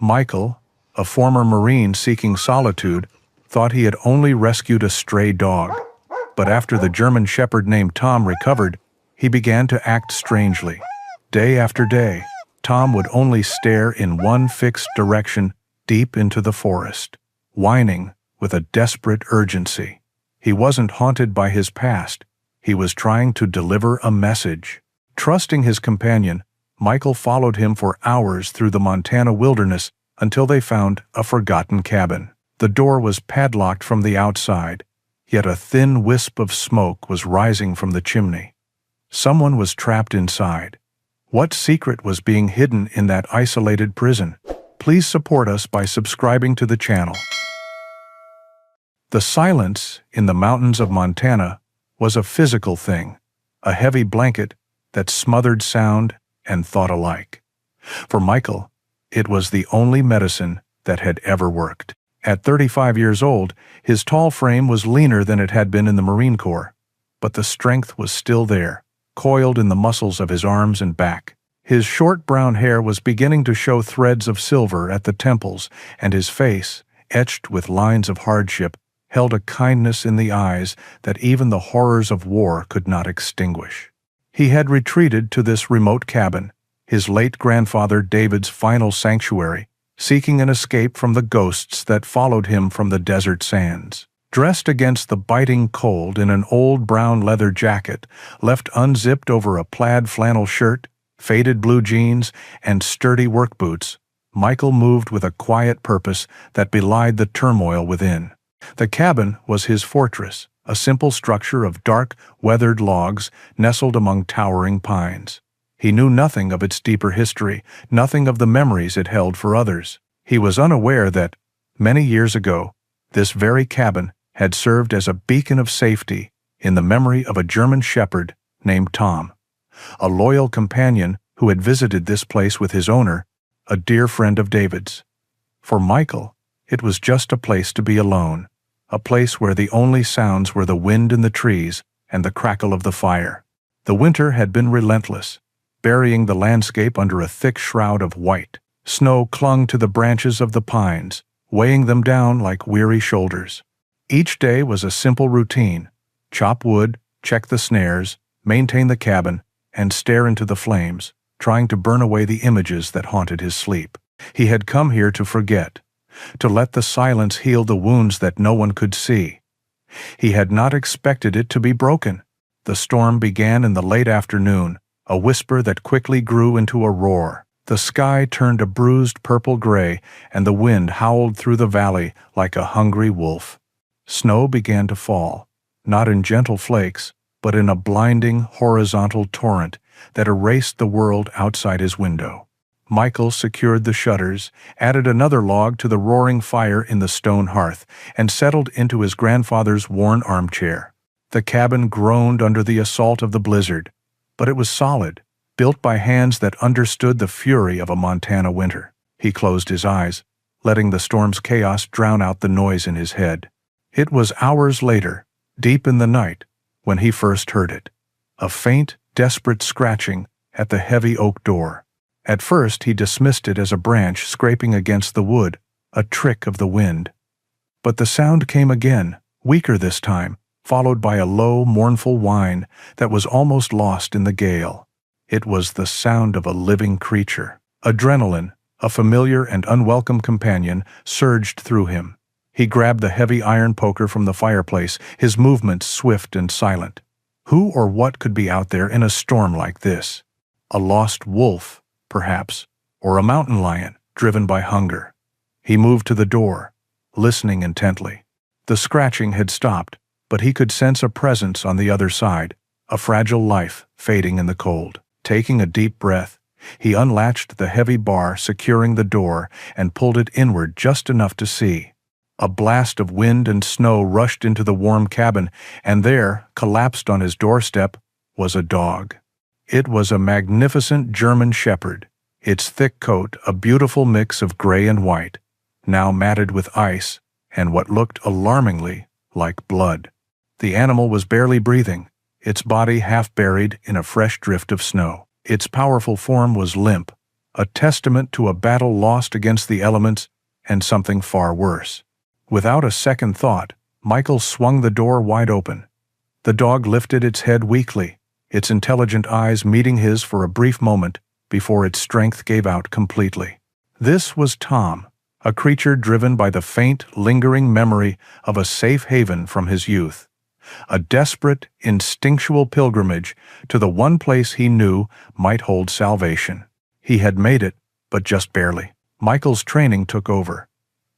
Michael, a former Marine seeking solitude, thought he had only rescued a stray dog. But after the German Shepherd named Tom recovered, he began to act strangely. Day after day, Tom would only stare in one fixed direction deep into the forest, whining with a desperate urgency. He wasn't haunted by his past. He was trying to deliver a message. Trusting his companion, Michael followed him for hours through the Montana wilderness until they found a forgotten cabin. The door was padlocked from the outside, yet a thin wisp of smoke was rising from the chimney. Someone was trapped inside. What secret was being hidden in that isolated prison? Please support us by subscribing to the channel. The silence in the mountains of Montana was a physical thing, a heavy blanket that smothered sound and thought alike. For Michael, it was the only medicine that had ever worked. At 35 years old, his tall frame was leaner than it had been in the Marine Corps, but the strength was still there, coiled in the muscles of his arms and back. His short brown hair was beginning to show threads of silver at the temples, and his face, etched with lines of hardship, held a kindness in the eyes that even the horrors of war could not extinguish. He had retreated to this remote cabin, his late grandfather David's final sanctuary, seeking an escape from the ghosts that followed him from the desert sands. Dressed against the biting cold in an old brown leather jacket, left unzipped over a plaid flannel shirt, faded blue jeans, and sturdy work boots, Michael moved with a quiet purpose that belied the turmoil within. The cabin was his fortress, a simple structure of dark, weathered logs nestled among towering pines. He knew nothing of its deeper history, nothing of the memories it held for others. He was unaware that, many years ago, this very cabin had served as a beacon of safety in the memory of a German shepherd named Tom, a loyal companion who had visited this place with his owner, a dear friend of David's. For Michael, it was just a place to be alone, a place where the only sounds were the wind in the trees and the crackle of the fire. The winter had been relentless, burying the landscape under a thick shroud of white. Snow clung to the branches of the pines, weighing them down like weary shoulders. Each day was a simple routine: chop wood, check the snares, maintain the cabin, and stare into the flames, trying to burn away the images that haunted his sleep. He had come here to forget, to let the silence heal the wounds that no one could see. He had not expected it to be broken. The storm began in the late afternoon, a whisper that quickly grew into a roar. The sky turned a bruised purple-gray, and the wind howled through the valley like a hungry wolf. Snow began to fall, not in gentle flakes, but in a blinding, horizontal torrent that erased the world outside his window. Michael secured the shutters, added another log to the roaring fire in the stone hearth, and settled into his grandfather's worn armchair. The cabin groaned under the assault of the blizzard, but it was solid, built by hands that understood the fury of a Montana winter. He closed his eyes, letting the storm's chaos drown out the noise in his head. It was hours later, deep in the night, when he first heard it. A faint, desperate scratching at the heavy oak door. At first he dismissed it as a branch scraping against the wood, a trick of the wind. But the sound came again, weaker this time, followed by a low, mournful whine that was almost lost in the gale. It was the sound of a living creature. Adrenaline, a familiar and unwelcome companion, surged through him. He grabbed the heavy iron poker from the fireplace, his movements swift and silent. Who or what could be out there in a storm like this? A lost wolf, perhaps, or a mountain lion driven by hunger. He moved to the door, listening intently. The scratching had stopped, but he could sense a presence on the other side, a fragile life fading in the cold. Taking a deep breath, he unlatched the heavy bar securing the door and pulled it inward just enough to see. A blast of wind and snow rushed into the warm cabin, and there, collapsed on his doorstep, was a dog. It was a magnificent German shepherd, its thick coat a beautiful mix of gray and white, now matted with ice and what looked alarmingly like blood. The animal was barely breathing, its body half buried in a fresh drift of snow. Its powerful form was limp, a testament to a battle lost against the elements and something far worse. Without a second thought, Michael swung the door wide open. The dog lifted its head weakly, its intelligent eyes meeting his for a brief moment before its strength gave out completely. This was Tom, a creature driven by the faint, lingering memory of a safe haven from his youth. A desperate, instinctual pilgrimage to the one place he knew might hold salvation. He had made it, but just barely. Michael's training took over.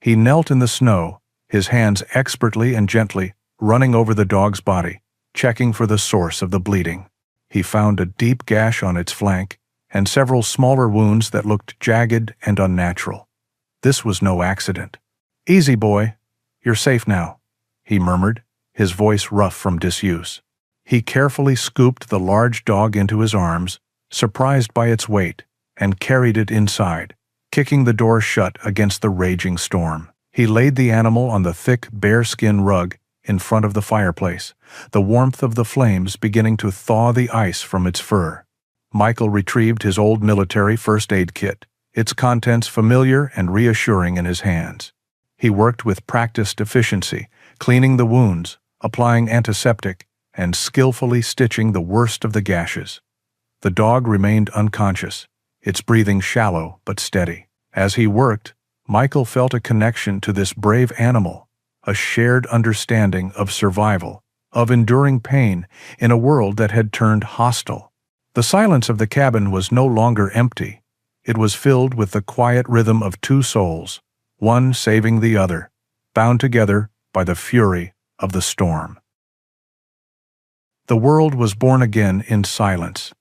He knelt in the snow, his hands expertly and gently running over the dog's body, checking for the source of the bleeding. He found a deep gash on its flank and several smaller wounds that looked jagged and unnatural. This was no accident. "Easy, boy. You're safe now," he murmured, his voice rough from disuse. He carefully scooped the large dog into his arms, surprised by its weight, and carried it inside, kicking the door shut against the raging storm. He laid the animal on the thick bearskin rug in front of the fireplace, the warmth of the flames beginning to thaw the ice from its fur. Michael retrieved his old military first aid kit, its contents familiar and reassuring in his hands. He worked with practiced efficiency, cleaning the wounds, applying antiseptic, and skillfully stitching the worst of the gashes. The dog remained unconscious, its breathing shallow but steady. As he worked, Michael felt a connection to this brave animal, a shared understanding of survival, of enduring pain in a world that had turned hostile. The silence of the cabin was no longer empty. It was filled with the quiet rhythm of two souls, one saving the other, bound together by the fury of the storm. The world was born again in silence.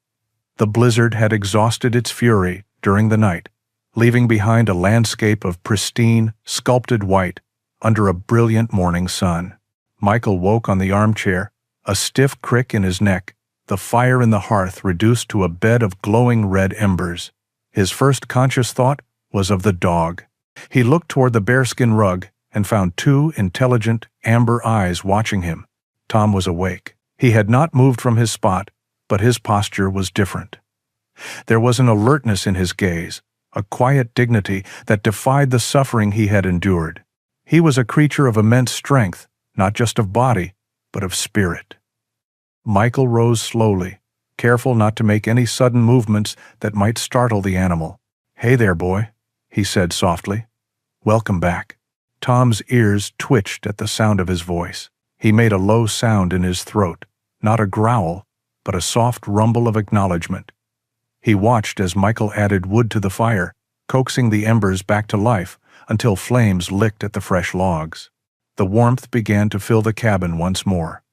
The blizzard had exhausted its fury during the night, leaving behind a landscape of pristine, sculpted white under a brilliant morning sun. Michael woke on the armchair, a stiff crick in his neck, the fire in the hearth reduced to a bed of glowing red embers. His first conscious thought was of the dog. He looked toward the bearskin rug and found two intelligent, amber eyes watching him. Tom was awake. He had not moved from his spot, but his posture was different. There was an alertness in his gaze, a quiet dignity that defied the suffering he had endured. He was a creature of immense strength, not just of body, but of spirit. Michael rose slowly, careful not to make any sudden movements that might startle the animal. "Hey there, boy," he said softly. "Welcome back." Tom's ears twitched at the sound of his voice. He made a low sound in his throat, not a growl, but a soft rumble of acknowledgement. He watched as Michael added wood to the fire, coaxing the embers back to life until flames licked at the fresh logs. The warmth began to fill the cabin once more.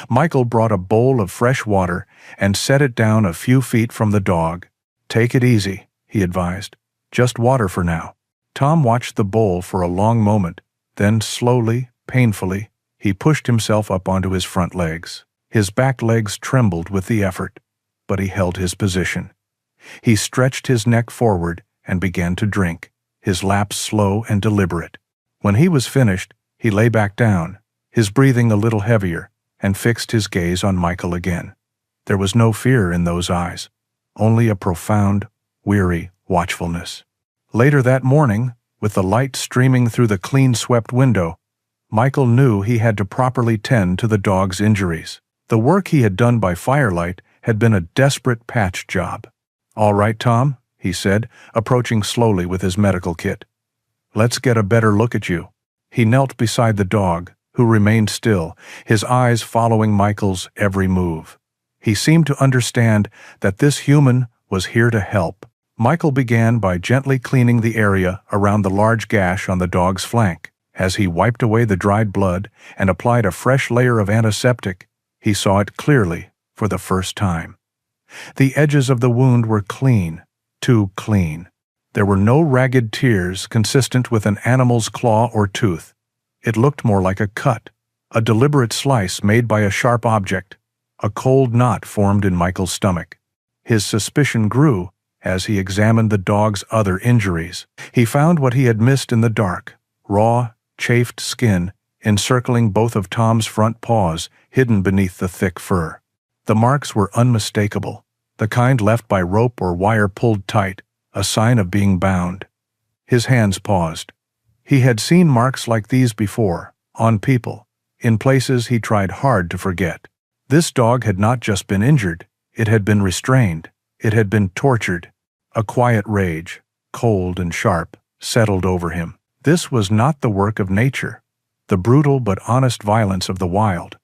Michael brought a bowl of fresh water and set it down a few feet from the dog. "Take it easy," he advised. "Just water for now." Tom watched the bowl for a long moment, then slowly, painfully, he pushed himself up onto his front legs. His back legs trembled with the effort, but he held his position. He stretched his neck forward and began to drink, his laps slow and deliberate. When he was finished, he lay back down, his breathing a little heavier, and fixed his gaze on Michael again. There was no fear in those eyes, only a profound, weary watchfulness. Later that morning, with the light streaming through the clean-swept window, Michael knew he had to properly tend to the dog's injuries. The work he had done by firelight had been a desperate patch job. "All right, Tom," he said, approaching slowly with his medical kit. "Let's get a better look at you." He knelt beside the dog, who remained still, his eyes following Michael's every move. He seemed to understand that this human was here to help. Michael began by gently cleaning the area around the large gash on the dog's flank. As he wiped away the dried blood and applied a fresh layer of antiseptic, he saw it clearly for the first time. The edges of the wound were clean, too clean. There were no ragged tears consistent with an animal's claw or tooth. It looked more like a cut, a deliberate slice made by a sharp object. A cold knot formed in Michael's stomach. His suspicion grew as he examined the dog's other injuries. He found what he had missed in the dark, raw, chafed skin encircling both of Tom's front paws, hidden beneath the thick fur. The marks were unmistakable, the kind left by rope or wire pulled tight, a sign of being bound. His hands paused. He had seen marks like these before, on people, in places he tried hard to forget. This dog had not just been injured, it had been restrained, it had been tortured. A quiet rage, cold and sharp, settled over him. This was not the work of nature, the brutal but honest violence of the wild.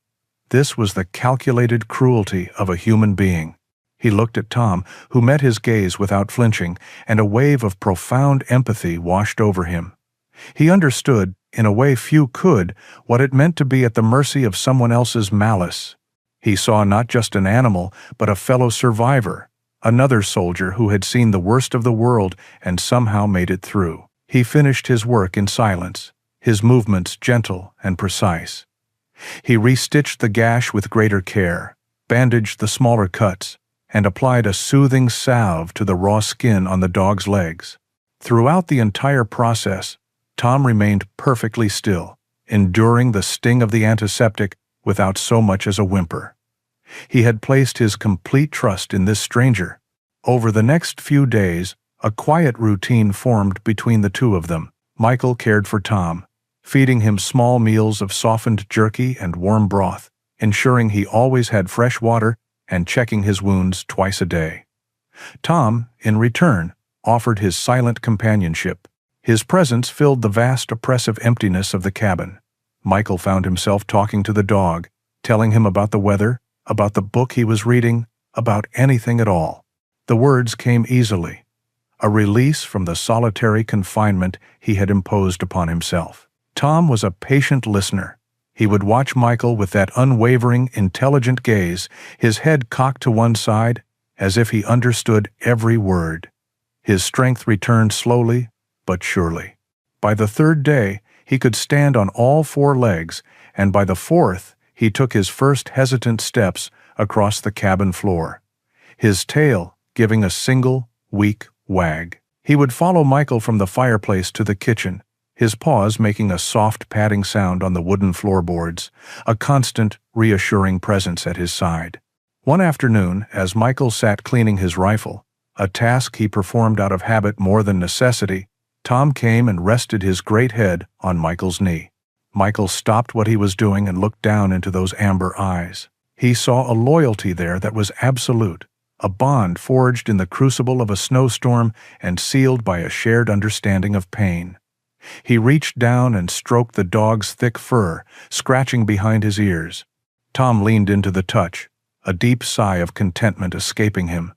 This was the calculated cruelty of a human being. He looked at Tom, who met his gaze without flinching, and a wave of profound empathy washed over him. He understood, in a way few could, what it meant to be at the mercy of someone else's malice. He saw not just an animal, but a fellow survivor, another soldier who had seen the worst of the world and somehow made it through. He finished his work in silence, his movements gentle and precise. He restitched the gash with greater care, bandaged the smaller cuts, and applied a soothing salve to the raw skin on the dog's legs. Throughout the entire process, Tom remained perfectly still, enduring the sting of the antiseptic without so much as a whimper. He had placed his complete trust in this stranger. Over the next few days, a quiet routine formed between the two of them. Michael cared for Tom, feeding him small meals of softened jerky and warm broth, ensuring he always had fresh water and checking his wounds twice a day. Tom, in return, offered his silent companionship. His presence filled the vast oppressive emptiness of the cabin. Michael found himself talking to the dog, telling him about the weather, about the book he was reading, about anything at all. The words came easily, a release from the solitary confinement he had imposed upon himself. Tom was a patient listener. He would watch Michael with that unwavering, intelligent gaze, his head cocked to one side, as if he understood every word. His strength returned slowly, but surely. By the third day, he could stand on all four legs, and by the fourth, he took his first hesitant steps across the cabin floor, his tail giving a single, weak wag. He would follow Michael from the fireplace to the kitchen, his paws making a soft padding sound on the wooden floorboards, a constant, reassuring presence at his side. One afternoon, as Michael sat cleaning his rifle, a task he performed out of habit more than necessity, Tom came and rested his great head on Michael's knee. Michael stopped what he was doing and looked down into those amber eyes. He saw a loyalty there that was absolute, a bond forged in the crucible of a snowstorm and sealed by a shared understanding of pain. He reached down and stroked the dog's thick fur, scratching behind his ears. Tom leaned into the touch, a deep sigh of contentment escaping him.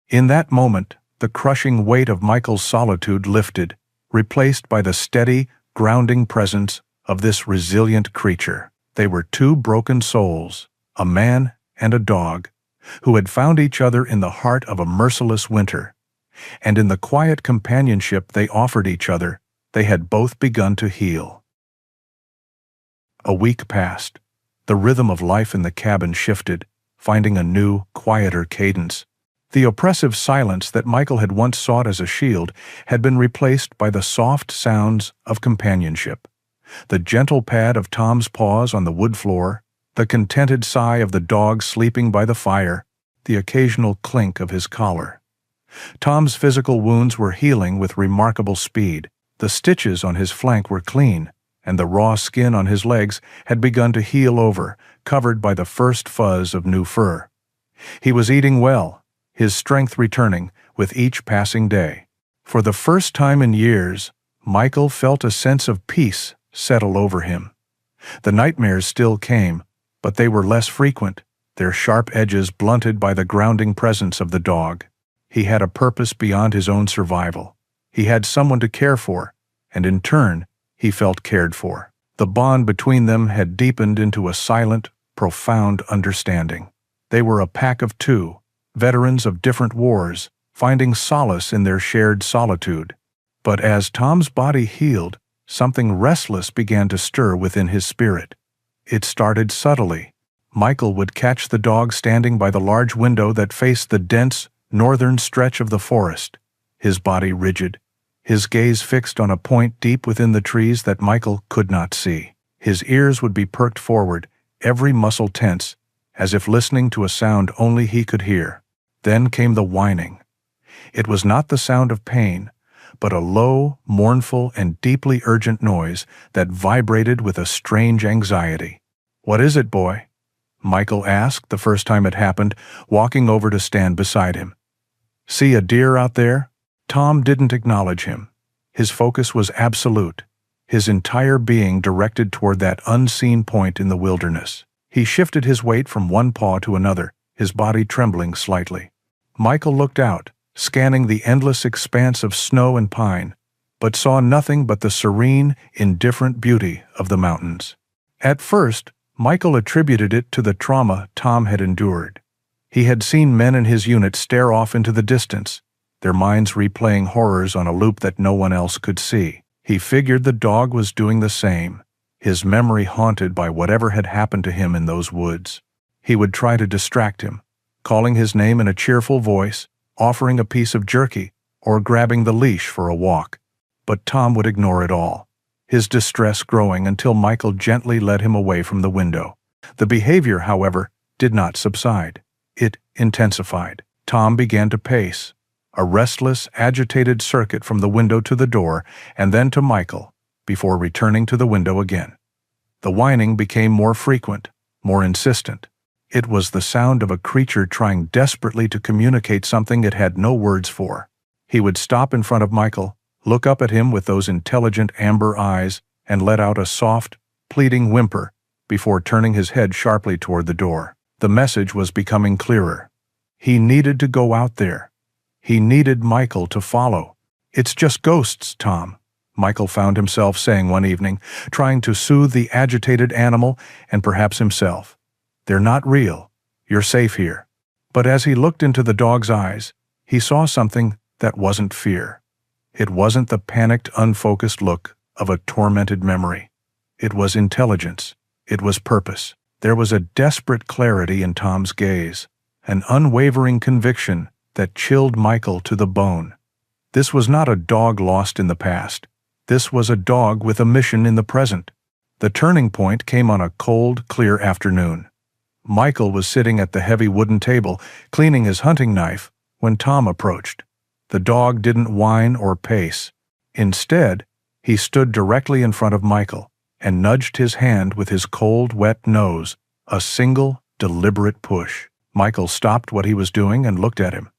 In that moment, the crushing weight of Michael's solitude lifted, replaced by the steady, grounding presence of this resilient creature. They were two broken souls, a man and a dog, who had found each other in the heart of a merciless winter. And in the quiet companionship they offered each other, they had both begun to heal. A week passed. The rhythm of life in the cabin shifted, finding a new, quieter cadence. The oppressive silence that Michael had once sought as a shield had been replaced by the soft sounds of companionship. The gentle pad of Tom's paws on the wood floor, the contented sigh of the dog sleeping by the fire, the occasional clink of his collar. Tom's physical wounds were healing with remarkable speed. The stitches on his flank were clean, and the raw skin on his legs had begun to heal over, covered by the first fuzz of new fur. He was eating well, his strength returning with each passing day. For the first time in years, Michael felt a sense of peace settle over him. The nightmares still came, but they were less frequent, their sharp edges blunted by the grounding presence of the dog. He had a purpose beyond his own survival. He had someone to care for, and in turn, he felt cared for. The bond between them had deepened into a silent, profound understanding. They were a pack of two, veterans of different wars, finding solace in their shared solitude. But as Tom's body healed, something restless began to stir within his spirit. It started subtly. Michael would catch the dog standing by the large window that faced the dense, northern stretch of the forest, his body rigid, his gaze fixed on a point deep within the trees that Michael could not see. His ears would be perked forward, every muscle tense, as if listening to a sound only he could hear. Then came the whining. It was not the sound of pain, but a low, mournful, and deeply urgent noise that vibrated with a strange anxiety. "What is it, boy?" Michael asked the first time it happened, walking over to stand beside him. "See a deer out there?" Tom didn't acknowledge him. His focus was absolute, his entire being directed toward that unseen point in the wilderness. He shifted his weight from one paw to another, his body trembling slightly. Michael looked out, scanning the endless expanse of snow and pine, but saw nothing but the serene, indifferent beauty of the mountains. At first, Michael attributed it to the trauma Tom had endured. He had seen men in his unit stare off into the distance, their minds replaying horrors on a loop that no one else could see. He figured the dog was doing the same, his memory haunted by whatever had happened to him in those woods. He would try to distract him, calling his name in a cheerful voice, offering a piece of jerky, or grabbing the leash for a walk. But Tom would ignore it all, his distress growing until Michael gently led him away from the window. The behavior, however, did not subside. It intensified. Tom began to pace, a restless, agitated circuit from the window to the door and then to Michael, before returning to the window again. The whining became more frequent, more insistent. It was the sound of a creature trying desperately to communicate something it had no words for. He would stop in front of Michael, look up at him with those intelligent amber eyes, and let out a soft, pleading whimper before turning his head sharply toward the door. The message was becoming clearer. He needed to go out there. He needed Michael to follow. "It's just ghosts, Tom," Michael found himself saying one evening, trying to soothe the agitated animal and perhaps himself. "They're not real. You're safe here." But as he looked into the dog's eyes, he saw something that wasn't fear. It wasn't the panicked, unfocused look of a tormented memory. It was intelligence. It was purpose. There was a desperate clarity in Tom's gaze, an unwavering conviction that chilled Michael to the bone. This was not a dog lost in the past. This was a dog with a mission in the present. The turning point came on a cold, clear afternoon. Michael was sitting at the heavy wooden table, cleaning his hunting knife, when Tom approached. The dog didn't whine or pace. Instead, he stood directly in front of Michael and nudged his hand with his cold, wet nose, a single, deliberate push. Michael stopped what he was doing and looked at him.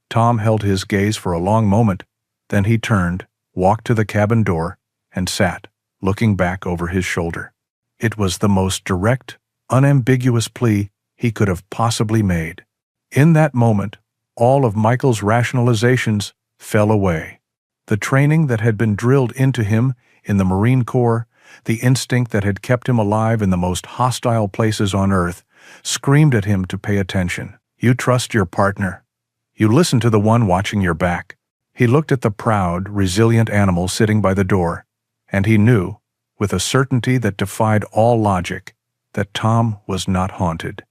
Tom held his gaze for a long moment, then he turned, walked to the cabin door, and sat, looking back over his shoulder. It was the most direct, unambiguous plea he could have possibly made. In that moment, all of Michael's rationalizations fell away. The training that had been drilled into him in the Marine Corps, the instinct that had kept him alive in the most hostile places on Earth, screamed at him to pay attention. You trust your partner. You listen to the one watching your back. He looked at the proud, resilient animal sitting by the door, and he knew, with a certainty that defied all logic, that Tom was not haunted.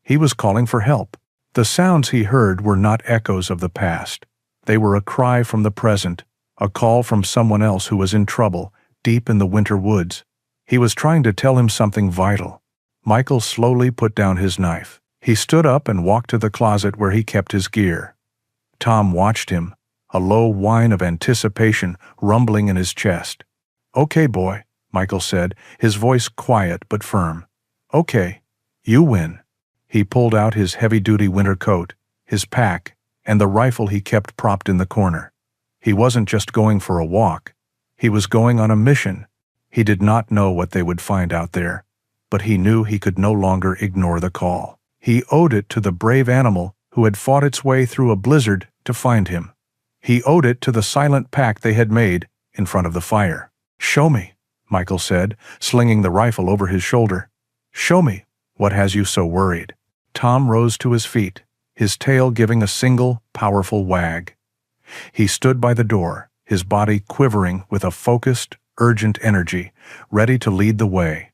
He was calling for help. The sounds he heard were not echoes of the past. They were a cry from the present, a call from someone else who was in trouble, deep in the winter woods. He was trying to tell him something vital. Michael slowly put down his knife. He stood up and walked to the closet where he kept his gear. Tom watched him, a low whine of anticipation rumbling in his chest. "Okay, boy," Michael said, his voice quiet but firm. "Okay, you win." He pulled out his heavy-duty winter coat, his pack, and the rifle he kept propped in the corner. He wasn't just going for a walk. He was going on a mission. He did not know what they would find out there, but he knew he could no longer ignore the call. He owed it to the brave animal who had fought its way through a blizzard to find him. He owed it to the silent pact they had made in front of the fire. "Show me," Michael said, slinging the rifle over his shoulder. "Show me what has you so worried." Tom rose to his feet, his tail giving a single, powerful wag. He stood by the door, his body quivering with a focused, urgent energy, ready to lead the way.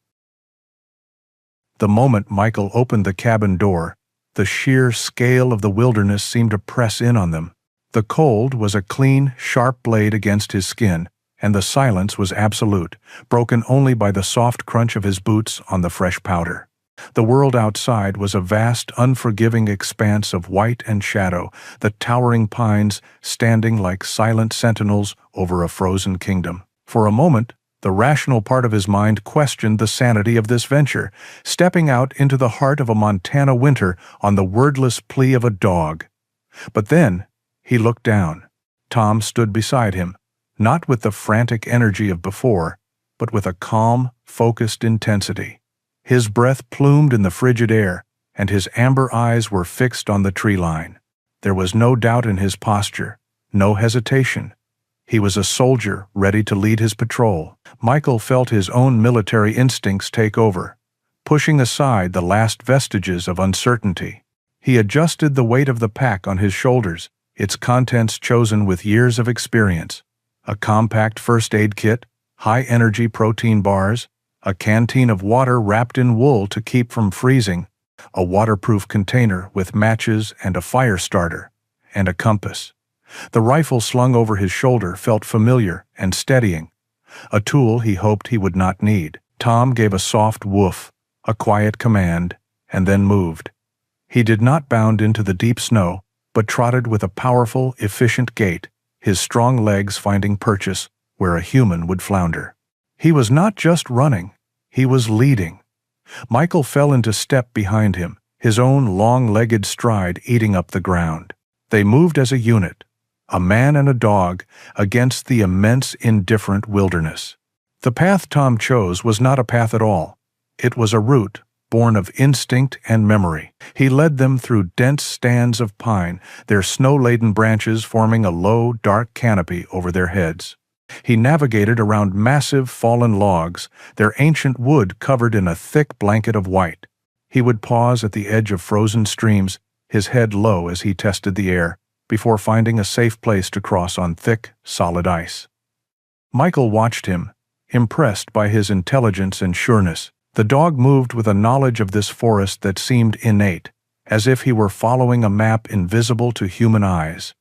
The moment Michael opened the cabin door, the sheer scale of the wilderness seemed to press in on them. The cold was a clean, sharp blade against his skin, and the silence was absolute, broken only by the soft crunch of his boots on the fresh powder. The world outside was a vast, unforgiving expanse of white and shadow, the towering pines standing like silent sentinels over a frozen kingdom. For a moment, the rational part of his mind questioned the sanity of this venture, stepping out into the heart of a Montana winter on the wordless plea of a dog. But then, he looked down. Tom stood beside him, not with the frantic energy of before, but with a calm, focused intensity. His breath plumed in the frigid air, and his amber eyes were fixed on the tree line. There was no doubt in his posture, no hesitation. He was a soldier ready to lead his patrol. Michael felt his own military instincts take over, pushing aside the last vestiges of uncertainty. He adjusted the weight of the pack on his shoulders, its contents chosen with years of experience. A compact first aid kit, high-energy protein bars, a canteen of water wrapped in wool to keep from freezing, a waterproof container with matches and a fire starter, and a compass. The rifle slung over his shoulder felt familiar and steadying, a tool he hoped he would not need. Tom gave a soft woof, a quiet command, and then moved. He did not bound into the deep snow, but trotted with a powerful, efficient gait, his strong legs finding purchase where a human would flounder. He was not just running, he was leading. Michael fell into step behind him, his own long-legged stride eating up the ground. They moved as a unit, a man and a dog, against the immense, indifferent wilderness. The path Tom chose was not a path at all. It was a route, born of instinct and memory. He led them through dense stands of pine, their snow-laden branches forming a low, dark canopy over their heads. He navigated around massive fallen logs, their ancient wood covered in a thick blanket of white. He would pause at the edge of frozen streams, his head low as he tested the air, before finding a safe place to cross on thick, solid ice. Michael watched him, impressed by his intelligence and sureness. The dog moved with a knowledge of this forest that seemed innate, as if he were following a map invisible to human eyes.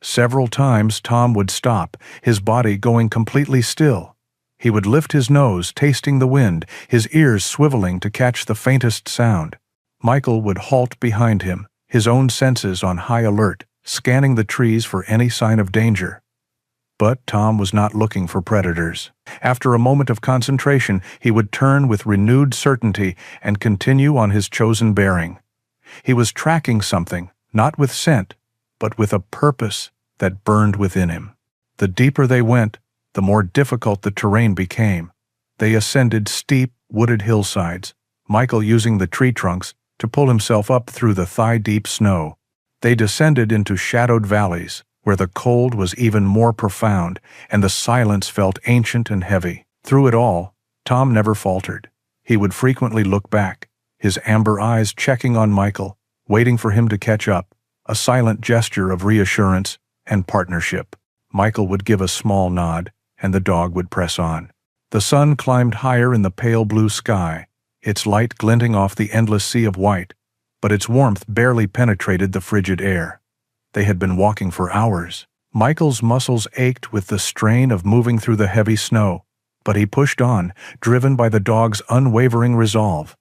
Several times Tom would stop, his body going completely still. He would lift his nose, tasting the wind, his ears swiveling to catch the faintest sound. Michael would halt behind him, his own senses on high alert, scanning the trees for any sign of danger. But Tom was not looking for predators. After a moment of concentration, he would turn with renewed certainty and continue on his chosen bearing. He was tracking something, not with scent, but with a purpose that burned within him. The deeper they went, the more difficult the terrain became. They ascended steep, wooded hillsides, Michael using the tree trunks to pull himself up through the thigh-deep snow. They descended into shadowed valleys, where the cold was even more profound and the silence felt ancient and heavy. Through it all, Tom never faltered. He would frequently look back, his amber eyes checking on Michael, waiting for him to catch up, a silent gesture of reassurance and partnership. Michael would give a small nod, and the dog would press on. The sun climbed higher in the pale blue sky, its light glinting off the endless sea of white, but its warmth barely penetrated the frigid air. They had been walking for hours. Michael's muscles ached with the strain of moving through the heavy snow, but he pushed on, driven by the dog's unwavering resolve.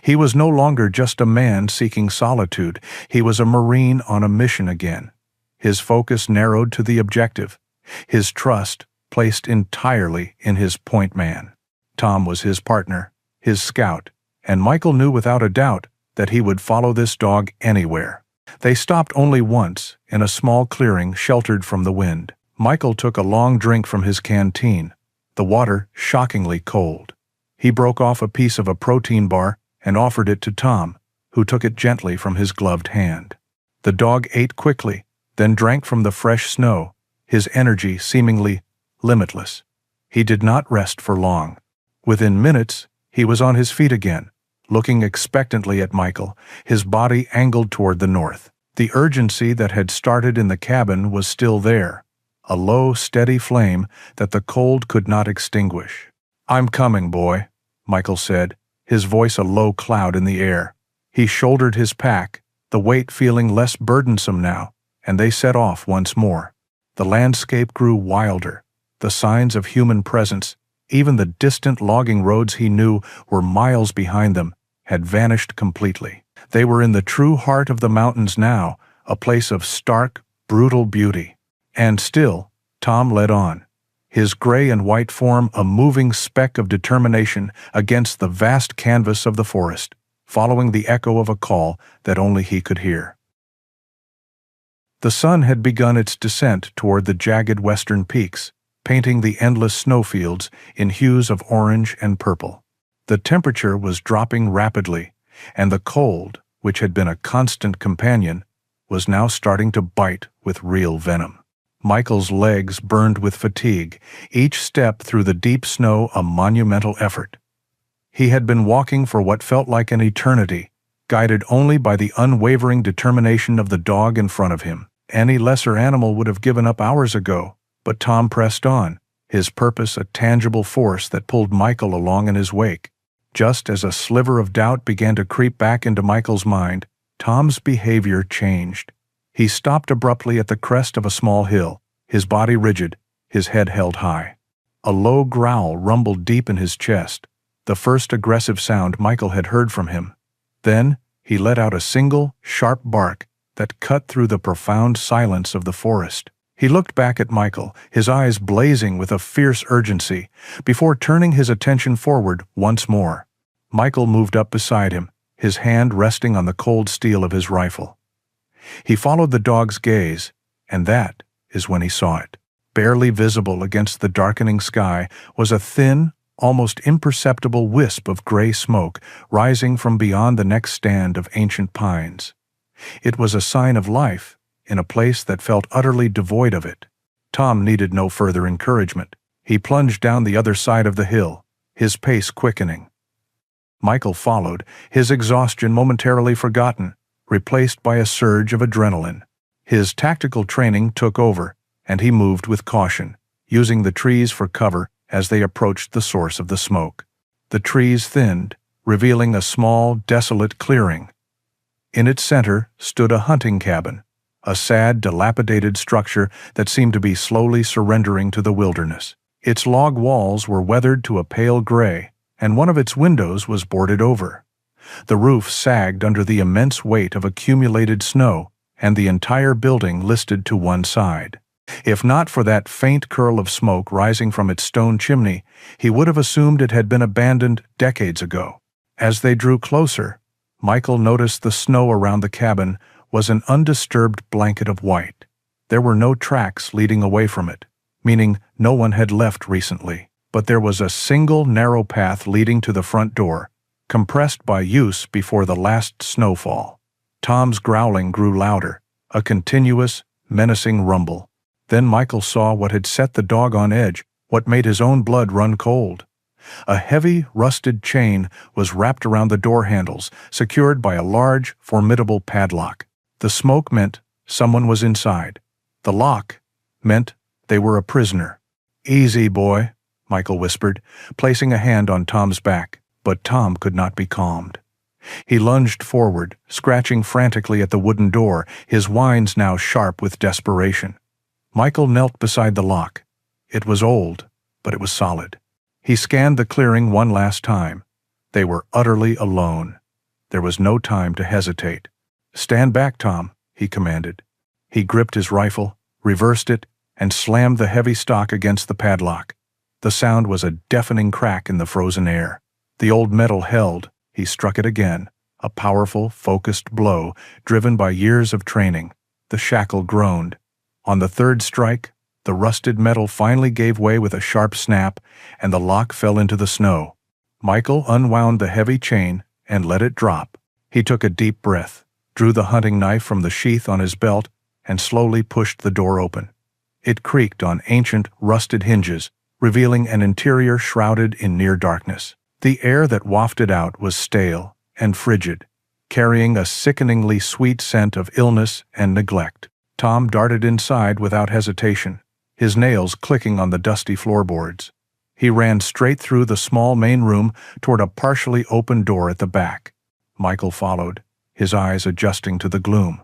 He was no longer just a man seeking solitude, he was a Marine on a mission again. His focus narrowed to the objective, his trust placed entirely in his point man. Tom was his partner, his scout, and Michael knew without a doubt that he would follow this dog anywhere. They stopped only once, in a small clearing sheltered from the wind. Michael took a long drink from his canteen, the water shockingly cold. He broke off a piece of a protein bar and offered it to Tom, who took it gently from his gloved hand. The dog ate quickly, then drank from the fresh snow, his energy seemingly limitless. He did not rest for long. Within minutes, he was on his feet again, looking expectantly at Michael, his body angled toward the north. The urgency that had started in the cabin was still there, a low, steady flame that the cold could not extinguish. "I'm coming, boy," Michael said, his voice a low cloud in the air. He shouldered his pack, the weight feeling less burdensome now, and they set off once more. The landscape grew wilder. The signs of human presence, even the distant logging roads he knew, were miles behind them, had vanished completely. They were in the true heart of the mountains now, a place of stark, brutal beauty. And still, Tom led on, his gray and white form a moving speck of determination against the vast canvas of the forest, following the echo of a call that only he could hear. The sun had begun its descent toward the jagged western peaks, painting the endless snowfields in hues of orange and purple. The temperature was dropping rapidly, and the cold, which had been a constant companion, was now starting to bite with real venom. Michael's legs burned with fatigue, each step through the deep snow a monumental effort. He had been walking for what felt like an eternity, guided only by the unwavering determination of the dog in front of him. Any lesser animal would have given up hours ago, but Tom pressed on, his purpose a tangible force that pulled Michael along in his wake. Just as a sliver of doubt began to creep back into Michael's mind, Tom's behavior changed. He stopped abruptly at the crest of a small hill, his body rigid, his head held high. A low growl rumbled deep in his chest, the first aggressive sound Michael had heard from him. Then he let out a single, sharp bark that cut through the profound silence of the forest. He looked back at Michael, his eyes blazing with a fierce urgency, before turning his attention forward once more. Michael moved up beside him, his hand resting on the cold steel of his rifle. He followed the dog's gaze, and that is when he saw it. Barely visible against the darkening sky was a thin, almost imperceptible wisp of gray smoke rising from beyond the next stand of ancient pines. It was a sign of life in a place that felt utterly devoid of it. Tom needed no further encouragement. He plunged down the other side of the hill, his pace quickening. Michael followed, his exhaustion momentarily forgotten, replaced by a surge of adrenaline. His tactical training took over, and he moved with caution, using the trees for cover as they approached the source of the smoke. The trees thinned, revealing a small, desolate clearing. In its center stood a hunting cabin, a sad, dilapidated structure that seemed to be slowly surrendering to the wilderness. Its log walls were weathered to a pale gray, and one of its windows was boarded over. The roof sagged under the immense weight of accumulated snow, and the entire building listed to one side. If not for that faint curl of smoke rising from its stone chimney, he would have assumed it had been abandoned decades ago. As they drew closer, Michael noticed the snow around the cabin was an undisturbed blanket of white. There were no tracks leading away from it, meaning no one had left recently, but there was a single narrow path leading to the front door, compressed by use before the last snowfall. Tom's growling grew louder, a continuous, menacing rumble. Then Michael saw what had set the dog on edge, what made his own blood run cold. A heavy, rusted chain was wrapped around the door handles, secured by a large, formidable padlock. The smoke meant someone was inside. The lock meant they were a prisoner. "Easy, boy," Michael whispered, placing a hand on Tom's back. But Tom could not be calmed. He lunged forward, scratching frantically at the wooden door, his whines now sharp with desperation. Michael knelt beside the lock. It was old, but it was solid. He scanned the clearing one last time. They were utterly alone. There was no time to hesitate. "Stand back, Tom," he commanded. He gripped his rifle, reversed it, and slammed the heavy stock against the padlock. The sound was a deafening crack in the frozen air. The old metal held. He struck it again, a powerful, focused blow, driven by years of training. The shackle groaned. On the third strike, the rusted metal finally gave way with a sharp snap, and the lock fell into the snow. Michael unwound the heavy chain and let it drop. He took a deep breath, drew the hunting knife from the sheath on his belt, and slowly pushed the door open. It creaked on ancient, rusted hinges, revealing an interior shrouded in near darkness. The air that wafted out was stale and frigid, carrying a sickeningly sweet scent of illness and neglect. Tom darted inside without hesitation, his nails clicking on the dusty floorboards. He ran straight through the small main room toward a partially open door at the back. Michael followed, his eyes adjusting to the gloom.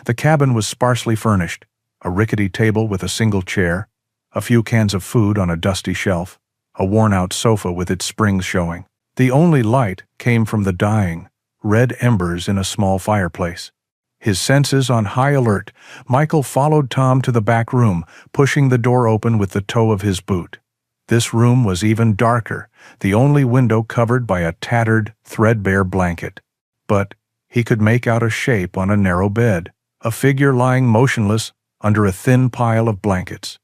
The cabin was sparsely furnished, a rickety table with a single chair, a few cans of food on a dusty shelf, a worn-out sofa with its springs showing. The only light came from the dying, red embers in a small fireplace. His senses on high alert, Michael followed Tom to the back room, pushing the door open with the toe of his boot. This room was even darker, the only window covered by a tattered, threadbare blanket. But he could make out a shape on a narrow bed, a figure lying motionless under a thin pile of blankets.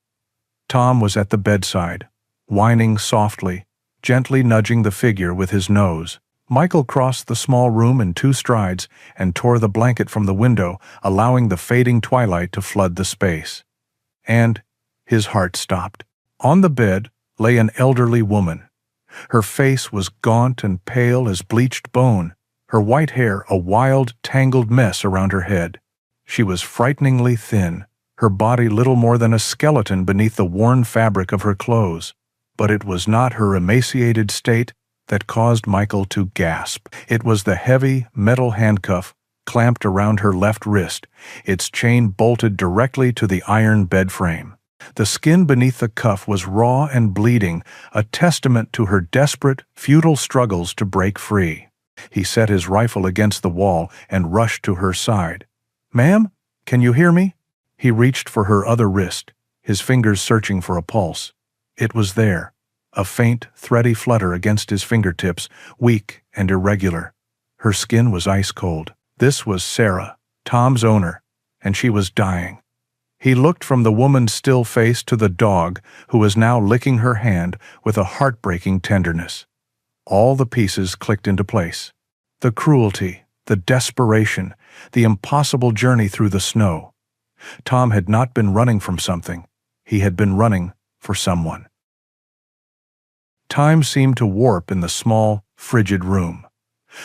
Tom was at the bedside, whining softly, gently nudging the figure with his nose. Michael crossed the small room in 2 strides and tore the blanket from the window, allowing the fading twilight to flood the space. And his heart stopped. On the bed lay an elderly woman. Her face was gaunt and pale as bleached bone, her white hair a wild, tangled mess around her head. She was frighteningly thin, her body little more than a skeleton beneath the worn fabric of her clothes. But it was not her emaciated state that caused Michael to gasp. It was the heavy, metal handcuff clamped around her left wrist, its chain bolted directly to the iron bed frame. The skin beneath the cuff was raw and bleeding, a testament to her desperate, futile struggles to break free. He set his rifle against the wall and rushed to her side. "Ma'am, can you hear me?" He reached for her other wrist, his fingers searching for a pulse. It was there, a faint, thready flutter against his fingertips, weak and irregular. Her skin was ice cold. This was Sarah, Tom's owner, and she was dying. He looked from the woman's still face to the dog, who was now licking her hand with a heartbreaking tenderness. All the pieces clicked into place. The cruelty, the desperation, the impossible journey through the snow. Tom had not been running from something. He had been running for someone. Time seemed to warp in the small, frigid room.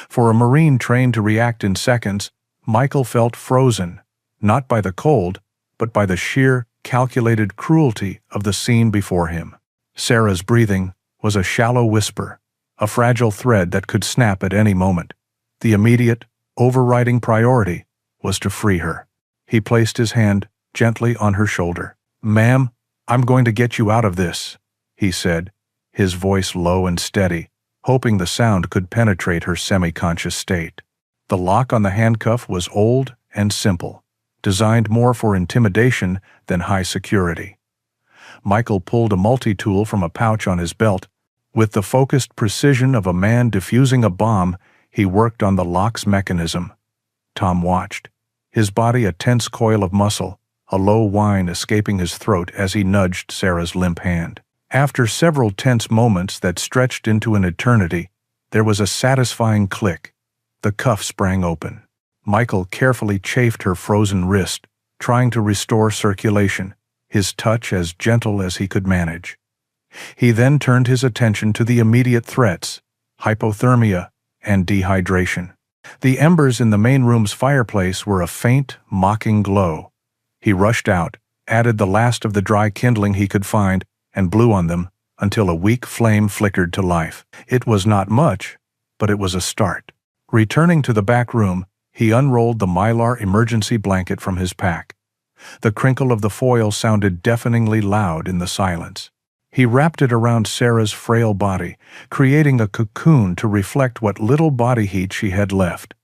For a Marine trained to react in seconds, Michael felt frozen, not by the cold, but by the sheer, calculated cruelty of the scene before him. Sarah's breathing was a shallow whisper, a fragile thread that could snap at any moment. The immediate, overriding priority was to free her. He placed his hand gently on her shoulder. "Ma'am, I'm going to get you out of this," he said, his voice low and steady, hoping the sound could penetrate her semi-conscious state. The lock on the handcuff was old and simple, designed more for intimidation than high security. Michael pulled a multi-tool from a pouch on his belt. With the focused precision of a man defusing a bomb, he worked on the lock's mechanism. Tom watched, his body a tense coil of muscle, a low whine escaping his throat as he nudged Sarah's limp hand. After several tense moments that stretched into an eternity, there was a satisfying click. The cuff sprang open. Michael carefully chafed her frozen wrist, trying to restore circulation, his touch as gentle as he could manage. He then turned his attention to the immediate threats: hypothermia and dehydration. The embers in the main room's fireplace were a faint, mocking glow. He rushed out, added the last of the dry kindling he could find, and blew on them until a weak flame flickered to life. It was not much, but it was a start. Returning to the back room, he unrolled the mylar emergency blanket from his pack. The crinkle of the foil sounded deafeningly loud in the silence. He wrapped it around Sarah's frail body, creating a cocoon to reflect what little body heat she had left.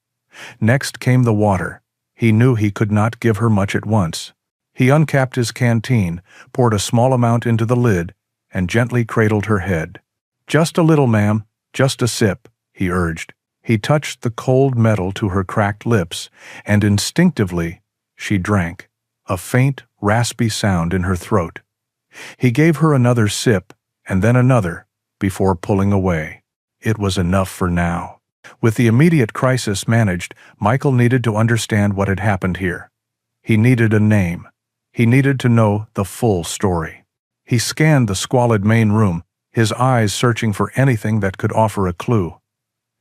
Next came the water. He knew he could not give her much at once. He uncapped his canteen, poured a small amount into the lid, and gently cradled her head. "Just a little, ma'am, just a sip," he urged. He touched the cold metal to her cracked lips, and instinctively she drank, a faint, raspy sound in her throat. He gave her another sip, and then another, before pulling away. It was enough for now. With the immediate crisis managed, Michael needed to understand what had happened here. He needed a name. He needed to know the full story. He scanned the squalid main room, his eyes searching for anything that could offer a clue.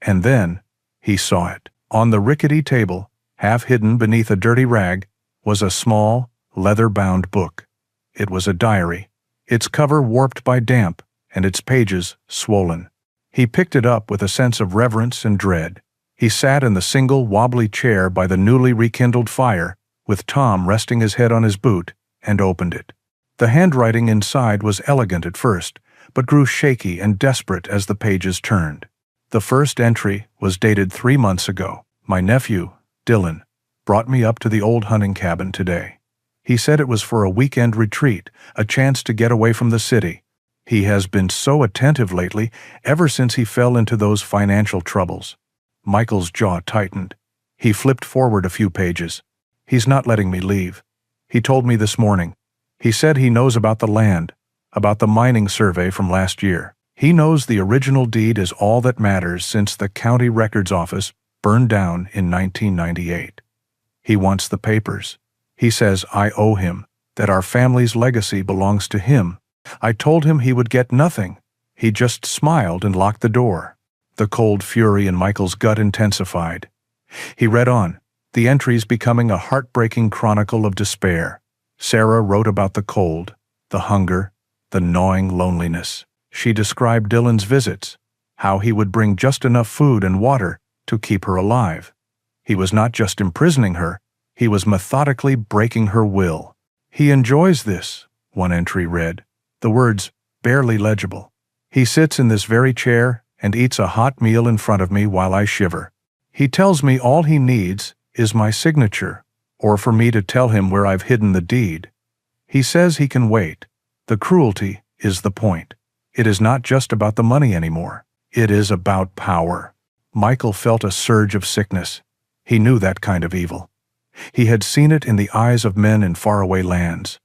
And then he saw it. On the rickety table, half hidden beneath a dirty rag, was a small, leather-bound book. It was a diary, its cover warped by damp and its pages swollen. He picked it up with a sense of reverence and dread. He sat in the single, wobbly chair by the newly rekindled fire, with Tom resting his head on his boot, and opened it. The handwriting inside was elegant at first, but grew shaky and desperate as the pages turned. The first entry was dated 3 months ago. My nephew, Dylan, brought me up to the old hunting cabin today. He said it was for a weekend retreat, a chance to get away from the city. He has been so attentive lately, ever since he fell into those financial troubles. Michael's jaw tightened. He flipped forward a few pages. He's not letting me leave. He told me this morning. He said he knows about the land, about the mining survey from last year. He knows the original deed is all that matters since the county records office burned down in 1998. He wants the papers. He says I owe him, that our family's legacy belongs to him. I told him he would get nothing. He just smiled and locked the door. The cold fury in Michael's gut intensified. He read on, the entries becoming a heartbreaking chronicle of despair. Sarah wrote about the cold, the hunger, the gnawing loneliness. She described Dylan's visits, how he would bring just enough food and water to keep her alive. He was not just imprisoning her, he was methodically breaking her will. He enjoys this, one entry read, the words barely legible. He sits in this very chair and eats a hot meal in front of me while I shiver. He tells me all he needs is my signature, or for me to tell him where I've hidden the deed. He says he can wait. The cruelty is the point. It is not just about the money anymore. It is about power. Michael felt a surge of sickness. He knew that kind of evil. He had seen it in the eyes of men in faraway lands.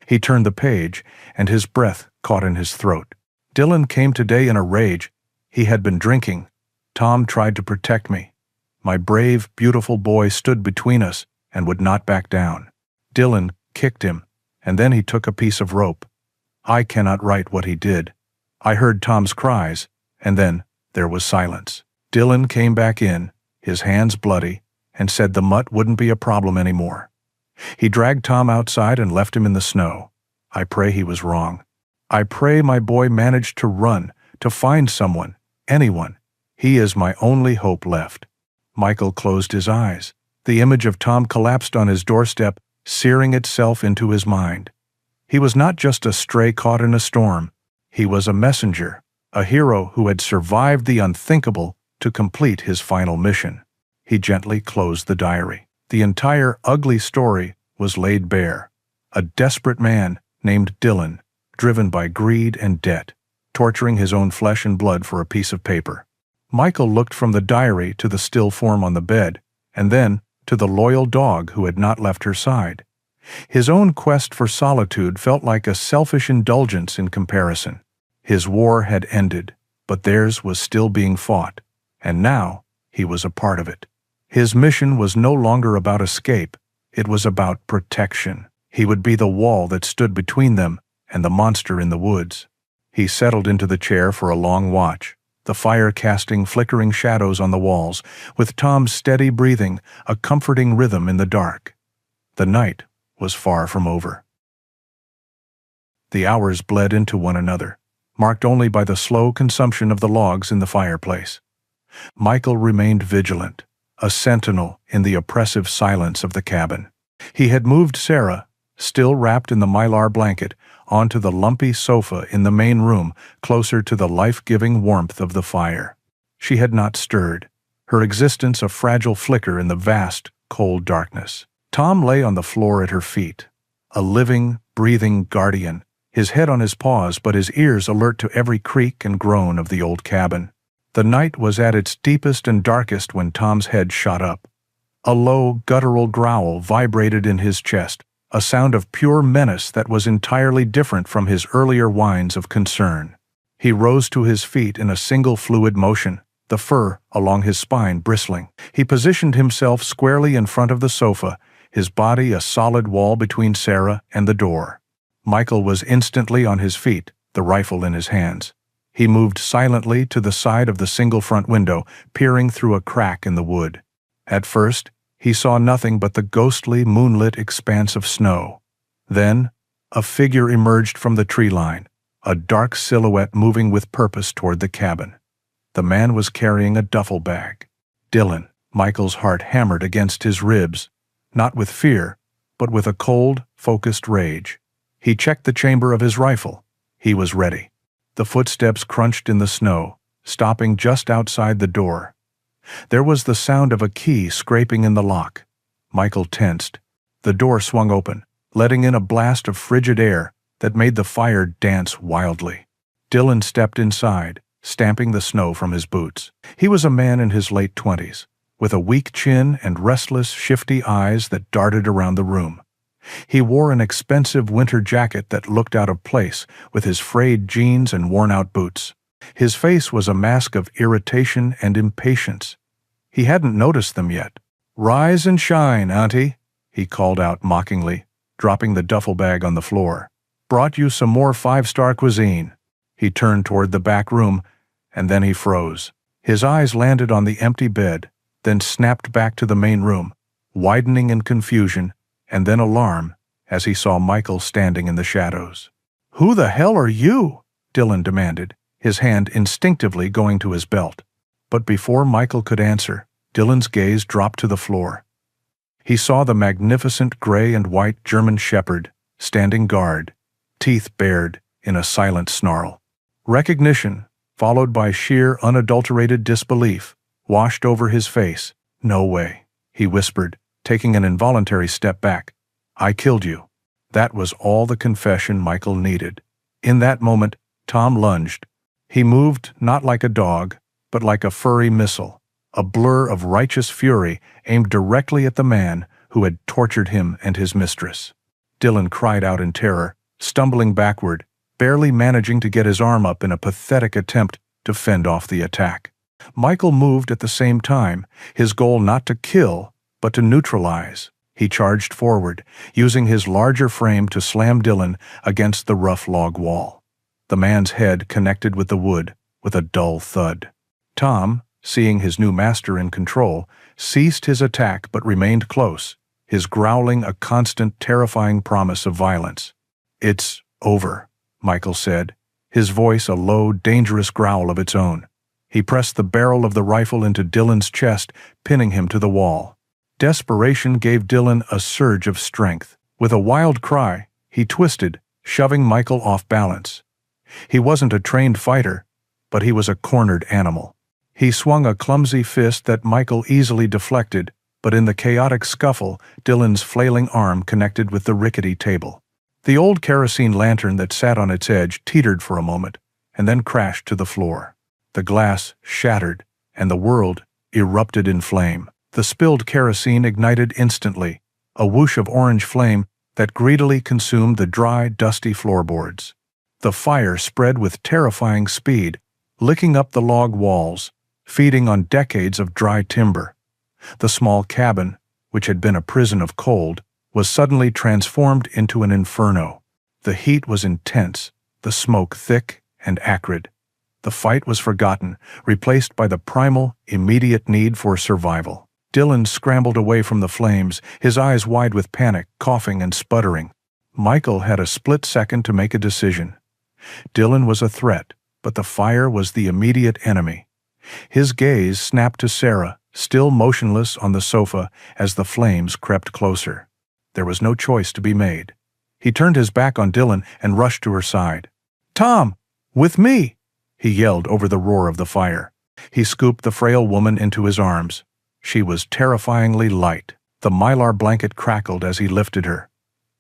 He turned the page, and his breath caught in his throat. Dylan came today in a rage. He had been drinking. Tom tried to protect me. My brave, beautiful boy stood between us and would not back down. Dylan kicked him, and then he took a piece of rope. I cannot write what he did. I heard Tom's cries, and then there was silence. Dylan came back in, his hands bloody, and said the mutt wouldn't be a problem anymore. He dragged Tom outside and left him in the snow. I pray he was wrong. I pray my boy managed to run, to find someone, anyone. He is my only hope left. Michael closed his eyes. The image of Tom collapsed on his doorstep, searing itself into his mind. He was not just a stray caught in a storm. He was a messenger, a hero who had survived the unthinkable to complete his final mission. He gently closed the diary. The entire ugly story was laid bare. A desperate man named Dylan, driven by greed and debt, torturing his own flesh and blood for a piece of paper. Michael looked from the diary to the still form on the bed, and then to the loyal dog who had not left her side. His own quest for solitude felt like a selfish indulgence in comparison. His war had ended, but theirs was still being fought, and now he was a part of it. His mission was no longer about escape, it was about protection. He would be the wall that stood between them and the monster in the woods. He settled into the chair for a long watch, the fire casting flickering shadows on the walls, with Tom's steady breathing, a comforting rhythm in the dark. The night was far from over. The hours bled into one another, marked only by the slow consumption of the logs in the fireplace. Michael remained vigilant, a sentinel in the oppressive silence of the cabin. He had moved Sarah, still wrapped in the mylar blanket, onto the lumpy sofa in the main room, closer to the life-giving warmth of the fire. She had not stirred, her existence a fragile flicker in the vast, cold darkness. Tom lay on the floor at her feet, a living, breathing guardian, his head on his paws but his ears alert to every creak and groan of the old cabin. The night was at its deepest and darkest when Tom's head shot up. A low, guttural growl vibrated in his chest, a sound of pure menace that was entirely different from his earlier whines of concern. He rose to his feet in a single fluid motion, the fur along his spine bristling. He positioned himself squarely in front of the sofa, his body a solid wall between Sarah and the door. Michael was instantly on his feet, the rifle in his hands. He moved silently to the side of the single front window, peering through a crack in the wood. At first, he saw nothing but the ghostly, moonlit expanse of snow. Then, a figure emerged from the tree line, a dark silhouette moving with purpose toward the cabin. The man was carrying a duffel bag. Dylan. Michael's heart hammered against his ribs, not with fear, but with a cold, focused rage. He checked the chamber of his rifle. He was ready. The footsteps crunched in the snow, stopping just outside the door. There was the sound of a key scraping in the lock. Michael tensed. The door swung open, letting in a blast of frigid air that made the fire dance wildly. Dylan stepped inside, stamping the snow from his boots. He was a man in his late 20s, with a weak chin and restless, shifty eyes that darted around the room. He wore an expensive winter jacket that looked out of place with his frayed jeans and worn-out boots. His face was a mask of irritation and impatience. He hadn't noticed them yet. "Rise and shine, Auntie," he called out mockingly, dropping the duffel bag on the floor. "Brought you some more five-star cuisine." He turned toward the back room, and then he froze. His eyes landed on the empty bed, then snapped back to the main room, widening in confusion and then alarm as he saw Michael standing in the shadows. "Who the hell are you?" Dylan demanded, his hand instinctively going to his belt. But before Michael could answer, Dylan's gaze dropped to the floor. He saw the magnificent gray and white German Shepherd standing guard, teeth bared in a silent snarl. Recognition, followed by sheer unadulterated disbelief, washed over his face. "No way," he whispered, taking an involuntary step back. "I killed you." That was all the confession Michael needed. In that moment, Tom lunged. He moved not like a dog, but like a furry missile, a blur of righteous fury aimed directly at the man who had tortured him and his mistress. Dylan cried out in terror, stumbling backward, barely managing to get his arm up in a pathetic attempt to fend off the attack. Michael moved at the same time, his goal not to kill, but to neutralize. He charged forward, using his larger frame to slam Dylan against the rough log wall. The man's head connected with the wood with a dull thud. Tom, seeing his new master in control, ceased his attack but remained close, his growling a constant, terrifying promise of violence. "It's over," Michael said, his voice a low, dangerous growl of its own. He pressed the barrel of the rifle into Dylan's chest, pinning him to the wall. Desperation gave Dylan a surge of strength. With a wild cry, he twisted, shoving Michael off balance. He wasn't a trained fighter, but he was a cornered animal. He swung a clumsy fist that Michael easily deflected, but in the chaotic scuffle, Dylan's flailing arm connected with the rickety table. The old kerosene lantern that sat on its edge teetered for a moment, and then crashed to the floor. The glass shattered, and the world erupted in flame. The spilled kerosene ignited instantly, a whoosh of orange flame that greedily consumed the dry, dusty floorboards. The fire spread with terrifying speed, licking up the log walls, feeding on decades of dry timber. The small cabin, which had been a prison of cold, was suddenly transformed into an inferno. The heat was intense, the smoke thick and acrid. The fight was forgotten, replaced by the primal, immediate need for survival. Dylan scrambled away from the flames, his eyes wide with panic, coughing and sputtering. Michael had a split second to make a decision. Dylan was a threat, but the fire was the immediate enemy. His gaze snapped to Sarah, still motionless on the sofa as the flames crept closer. There was no choice to be made. He turned his back on Dylan and rushed to her side. "Tom, with me!" he yelled over the roar of the fire. He scooped the frail woman into his arms. She was terrifyingly light. The mylar blanket crackled as he lifted her.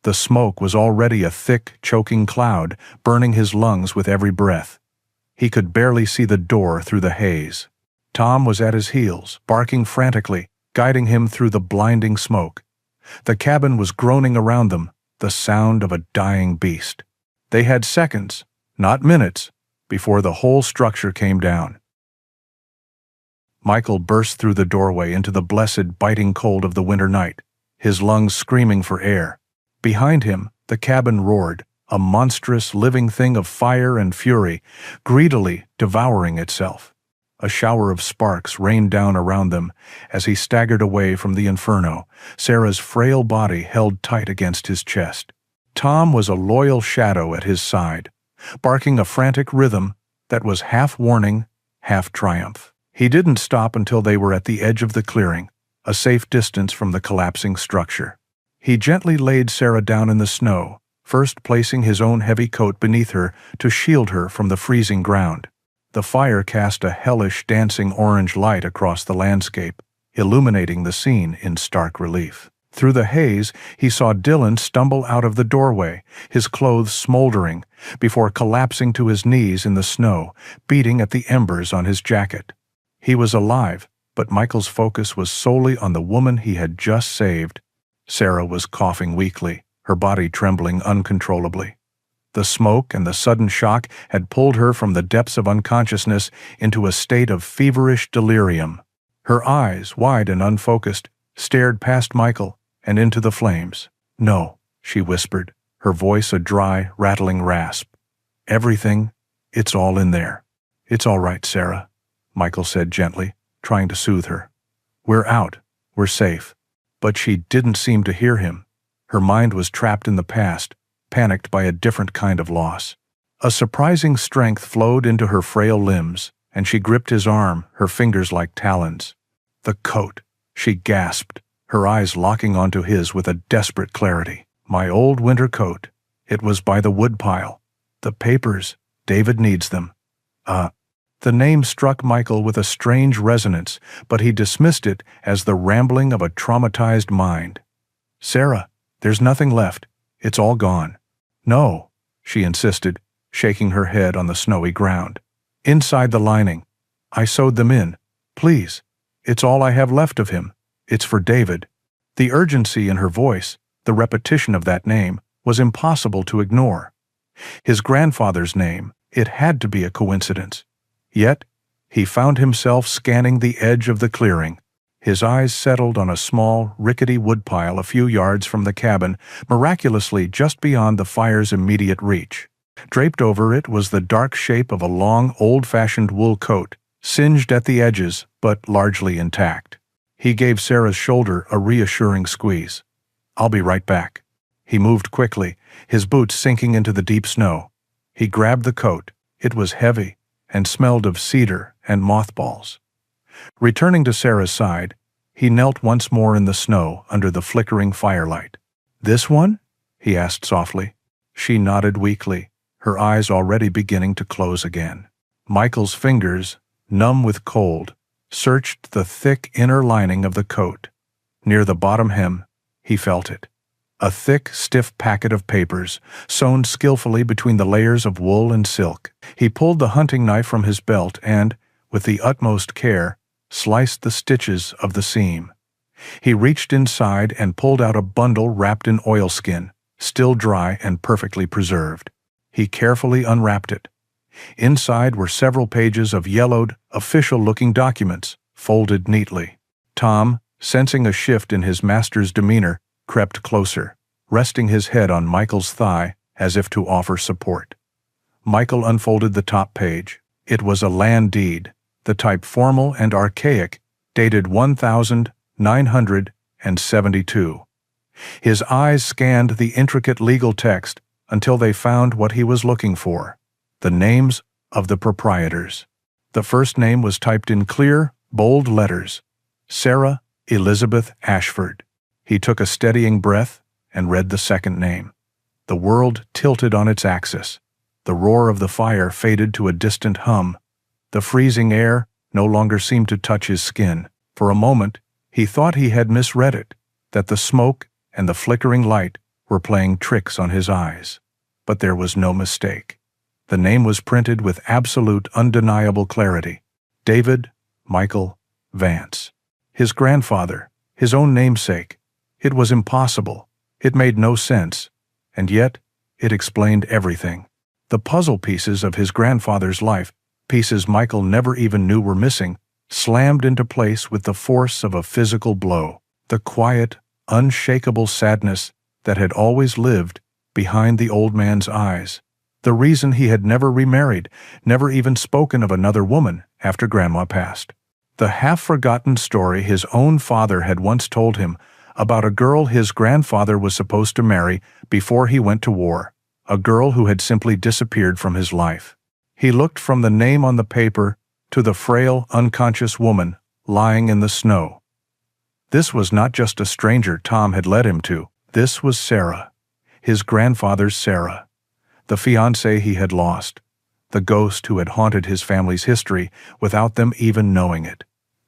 The smoke was already a thick, choking cloud, burning his lungs with every breath. He could barely see the door through the haze. Tom was at his heels, barking frantically, guiding him through the blinding smoke. The cabin was groaning around them, the sound of a dying beast. They had seconds, not minutes, before the whole structure came down. Michael burst through the doorway into the blessed, biting cold of the winter night, his lungs screaming for air. Behind him, the cabin roared, a monstrous living thing of fire and fury, greedily devouring itself. A shower of sparks rained down around them as he staggered away from the inferno, Sarah's frail body held tight against his chest. Tom was a loyal shadow at his side, barking a frantic rhythm that was half warning, half triumph. He didn't stop until they were at the edge of the clearing, a safe distance from the collapsing structure. He gently laid Sarah down in the snow, first placing his own heavy coat beneath her to shield her from the freezing ground. The fire cast a hellish dancing orange light across the landscape, illuminating the scene in stark relief. Through the haze, he saw Dylan stumble out of the doorway, his clothes smoldering, before collapsing to his knees in the snow, beating at the embers on his jacket. He was alive, but Michael's focus was solely on the woman he had just saved. Sarah was coughing weakly, her body trembling uncontrollably. The smoke and the sudden shock had pulled her from the depths of unconsciousness into a state of feverish delirium. Her eyes, wide and unfocused, stared past Michael and into the flames. "No," she whispered, her voice a dry, rattling rasp. "Everything, it's all in there." "It's all right, Sarah," Michael said gently, trying to soothe her. "We're out. We're safe." But she didn't seem to hear him. Her mind was trapped in the past, panicked by a different kind of loss. A surprising strength flowed into her frail limbs, and she gripped his arm, her fingers like talons. "The coat," she gasped, her eyes locking onto his with a desperate clarity. "My old winter coat. It was by the woodpile. The papers. David needs them." The name struck Michael with a strange resonance, but he dismissed it as the rambling of a traumatized mind. "Sarah, there's nothing left. It's all gone." "No," she insisted, shaking her head on the snowy ground. "Inside the lining. I sewed them in. Please. It's all I have left of him. It's for David." The urgency in her voice, the repetition of that name, was impossible to ignore. His grandfather's name, it had to be a coincidence. Yet, he found himself scanning the edge of the clearing. His eyes settled on a small, rickety woodpile a few yards from the cabin, miraculously just beyond the fire's immediate reach. Draped over it was the dark shape of a long, old-fashioned wool coat, singed at the edges, but largely intact. He gave Sarah's shoulder a reassuring squeeze. "I'll be right back." He moved quickly, his boots sinking into the deep snow. He grabbed the coat. It was heavy and smelled of cedar and mothballs. Returning to Sarah's side, he knelt once more in the snow under the flickering firelight. "This one?" he asked softly. She nodded weakly, her eyes already beginning to close again. Michael's fingers, numb with cold, searched the thick inner lining of the coat. Near the bottom hem, he felt it. A thick, stiff packet of papers, sewn skillfully between the layers of wool and silk. He pulled the hunting knife from his belt and, with the utmost care, sliced the stitches of the seam. He reached inside and pulled out a bundle wrapped in oilskin, still dry and perfectly preserved. He carefully unwrapped it. Inside were several pages of yellowed, official-looking documents, folded neatly. Tom, sensing a shift in his master's demeanor, crept closer, resting his head on Michael's thigh as if to offer support. Michael unfolded the top page. It was a land deed, the type formal and archaic, dated 1972. His eyes scanned the intricate legal text until they found what he was looking for: the names of the proprietors. The first name was typed in clear, bold letters: Sarah Elizabeth Ashford. He took a steadying breath and read the second name. The world tilted on its axis. The roar of the fire faded to a distant hum. The freezing air no longer seemed to touch his skin. For a moment, he thought he had misread it, that the smoke and the flickering light were playing tricks on his eyes. But there was no mistake. The name was printed with absolute, undeniable clarity: David Michael Vance. His grandfather, his own namesake. It was impossible. It made no sense. And yet, it explained everything. The puzzle pieces of his grandfather's life, pieces Michael never even knew were missing, slammed into place with the force of a physical blow. The quiet, unshakable sadness that had always lived behind the old man's eyes. The reason he had never remarried, never even spoken of another woman after Grandma passed. The half-forgotten story his own father had once told him about a girl his grandfather was supposed to marry before he went to war, a girl who had simply disappeared from his life. He looked from the name on the paper to the frail, unconscious woman lying in the snow. This was not just a stranger Tom had led him to. This was Sarah, his grandfather's Sarah, the fiancée he had lost, the ghost who had haunted his family's history without them even knowing it.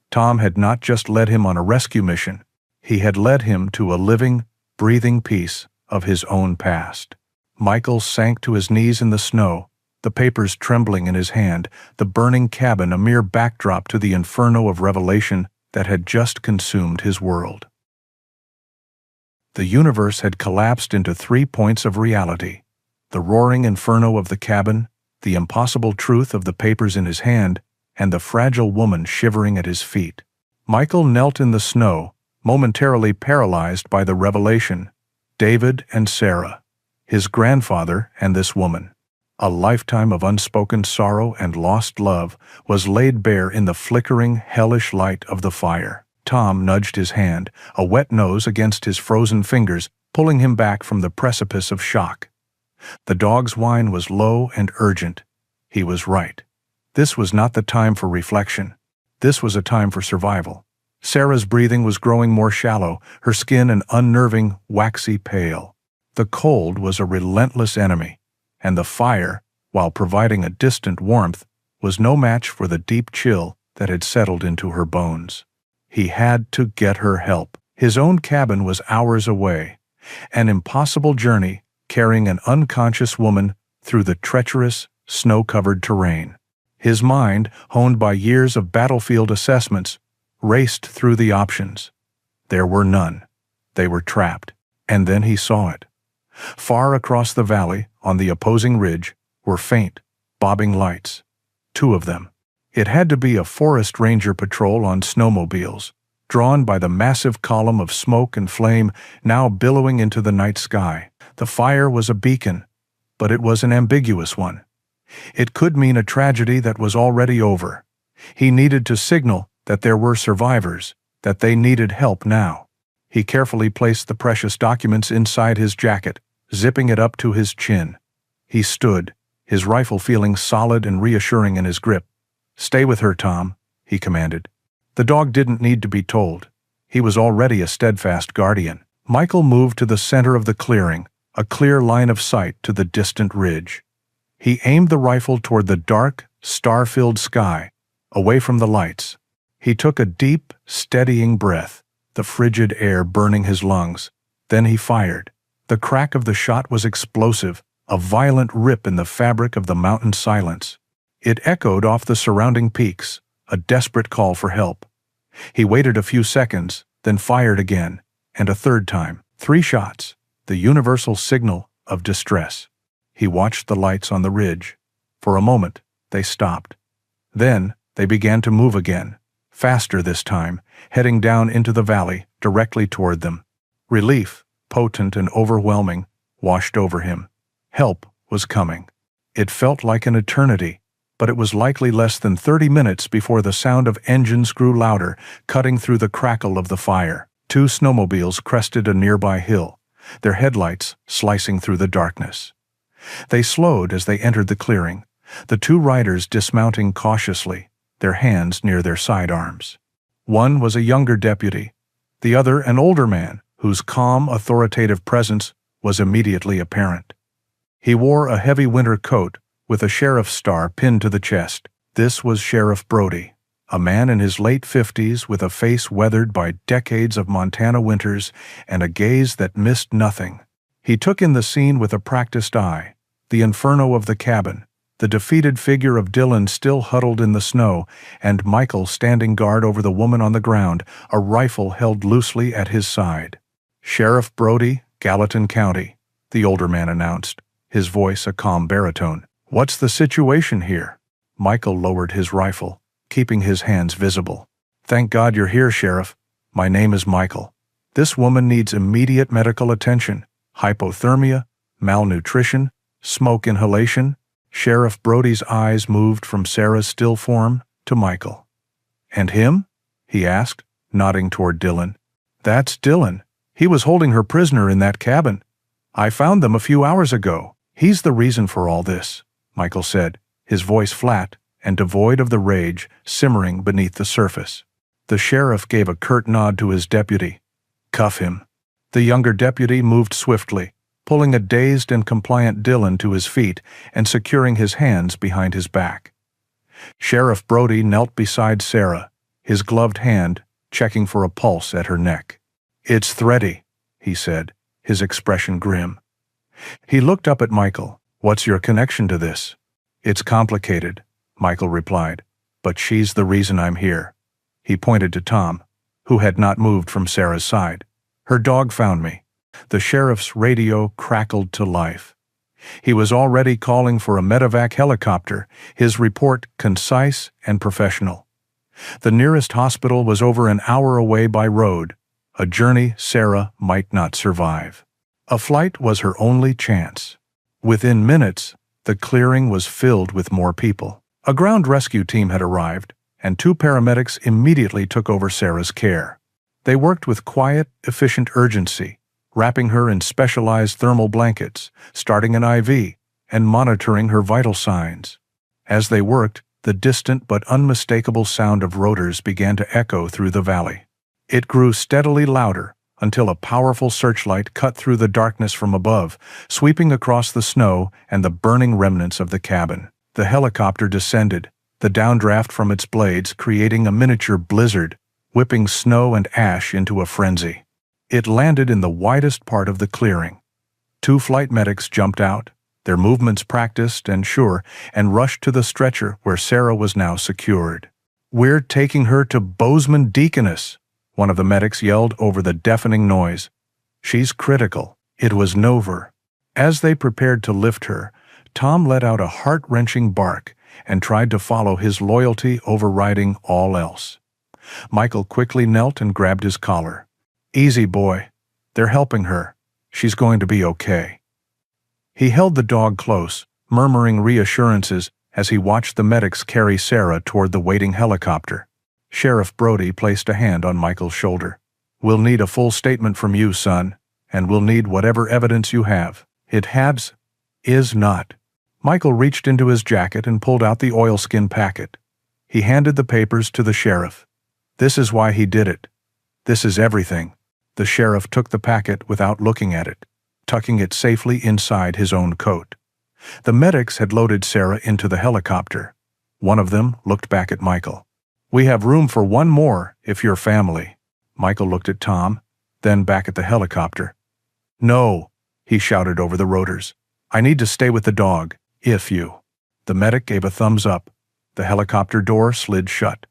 Tom had not just led him on a rescue mission, he had led him to a living, breathing piece of his own past. Michael sank to his knees in the snow, the papers trembling in his hand, the burning cabin a mere backdrop to the inferno of revelation that had just consumed his world. The universe had collapsed into 3 points of reality: the roaring inferno of the cabin, the impossible truth of the papers in his hand, and the fragile woman shivering at his feet. Michael knelt in the snow, momentarily paralyzed by the revelation. David and Sarah, his grandfather and this woman. A lifetime of unspoken sorrow and lost love was laid bare in the flickering, hellish light of the fire. Tom nudged his hand, a wet nose against his frozen fingers, pulling him back from the precipice of shock. The dog's whine was low and urgent. He was right. This was not the time for reflection. This was a time for survival. Sarah's breathing was growing more shallow, her skin an unnerving, waxy pale. The cold was a relentless enemy, and the fire, while providing a distant warmth, was no match for the deep chill that had settled into her bones. He had to get her help. His own cabin was hours away, an impossible journey carrying an unconscious woman through the treacherous, snow-covered terrain. His mind, honed by years of battlefield assessments, raced through the options. There were none. They were trapped. And then he saw it. Far across the valley, on the opposing ridge, were faint, bobbing lights. 2 of them. It had to be a forest ranger patrol on snowmobiles, drawn by the massive column of smoke and flame now billowing into the night sky. The fire was a beacon, but it was an ambiguous one. It could mean a tragedy that was already over. He needed to signal that there were survivors, that they needed help now. He carefully placed the precious documents inside his jacket, zipping it up to his chin. He stood, his rifle feeling solid and reassuring in his grip. "Stay with her, Tom," he commanded. The dog didn't need to be told. He was already a steadfast guardian. Michael moved to the center of the clearing, a clear line of sight to the distant ridge. He aimed the rifle toward the dark, star-filled sky, away from the lights. He took a deep, steadying breath, the frigid air burning his lungs. Then he fired. The crack of the shot was explosive, a violent rip in the fabric of the mountain silence. It echoed off the surrounding peaks, a desperate call for help. He waited a few seconds, then fired again, and a third time. 3 shots, the universal signal of distress. He watched the lights on the ridge. For a moment, they stopped. Then, they began to move again, faster this time, heading down into the valley, directly toward them. Relief, potent and overwhelming, washed over him. Help was coming. It felt like an eternity, but it was likely less than 30 minutes before the sound of engines grew louder, cutting through the crackle of the fire. 2 snowmobiles crested a nearby hill, their headlights slicing through the darkness. They slowed as they entered the clearing, the 2 riders dismounting cautiously, their hands near their sidearms. One was a younger deputy, the other an older man, whose calm, authoritative presence was immediately apparent. He wore a heavy winter coat with a sheriff's star pinned to the chest. This was Sheriff Brody, a man in his late 50s with a face weathered by decades of Montana winters and a gaze that missed nothing. He took in the scene with a practiced eye, the inferno of the cabin, the defeated figure of Dylan still huddled in the snow, and Michael standing guard over the woman on the ground, a rifle held loosely at his side. "Sheriff Brody, Gallatin County," the older man announced, his voice a calm baritone. "What's the situation here?" Michael lowered his rifle, keeping his hands visible. "Thank God you're here, Sheriff. My name is Michael. This woman needs immediate medical attention. Hypothermia, malnutrition, smoke inhalation." Sheriff Brody's eyes moved from Sarah's still form to Michael. "And him?" he asked, nodding toward Dylan. "That's Dylan. He was holding her prisoner in that cabin. I found them a few hours ago. He's the reason for all this," Michael said, his voice flat and devoid of the rage simmering beneath the surface. The sheriff gave a curt nod to his deputy. "Cuff him." The younger deputy moved swiftly, pulling a dazed and compliant Dylan to his feet and securing his hands behind his back. Sheriff Brody knelt beside Sarah, his gloved hand checking for a pulse at her neck. "It's thready," he said, his expression grim. He looked up at Michael. "What's your connection to this?" "It's complicated," Michael replied, "but she's the reason I'm here." He pointed to Tom, who had not moved from Sarah's side. "Her dog found me." The sheriff's radio crackled to life. He was already calling for a medevac helicopter, his report concise and professional. The nearest hospital was over an hour away by road, a journey Sarah might not survive. A flight was her only chance. Within minutes, the clearing was filled with more people. A ground rescue team had arrived, and 2 paramedics immediately took over Sarah's care. They worked with quiet, efficient urgency, wrapping her in specialized thermal blankets, starting an IV, and monitoring her vital signs. As they worked, the distant but unmistakable sound of rotors began to echo through the valley. It grew steadily louder until a powerful searchlight cut through the darkness from above, sweeping across the snow and the burning remnants of the cabin. The helicopter descended, the downdraft from its blades creating a miniature blizzard, whipping snow and ash into a frenzy. It landed in the widest part of the clearing. 2 flight medics jumped out, their movements practiced and sure, and rushed to the stretcher where Sarah was now secured. "We're taking her to Bozeman Deaconess," one of the medics yelled over the deafening noise. "She's critical." It was Nover. As they prepared to lift her, Tom let out a heart-wrenching bark and tried to follow, his loyalty overriding all else. Michael quickly knelt and grabbed his collar. "Easy, boy. They're helping her. She's going to be okay." He held the dog close, murmuring reassurances as he watched the medics carry Sarah toward the waiting helicopter. Sheriff Brody placed a hand on Michael's shoulder. "We'll need a full statement from you, son, and we'll need whatever evidence you have." Is not. Michael reached into his jacket and pulled out the oilskin packet. He handed the papers to the sheriff. "This is why he did it. This is everything." The sheriff took the packet without looking at it, tucking it safely inside his own coat. The medics had loaded Sarah into the helicopter. One of them looked back at Michael. "We have room for one more if you're family." Michael looked at Tom, then back at the helicopter. "No," he shouted over the rotors. "I need to stay with the dog, if you." The medic gave a thumbs up. The helicopter door slid shut.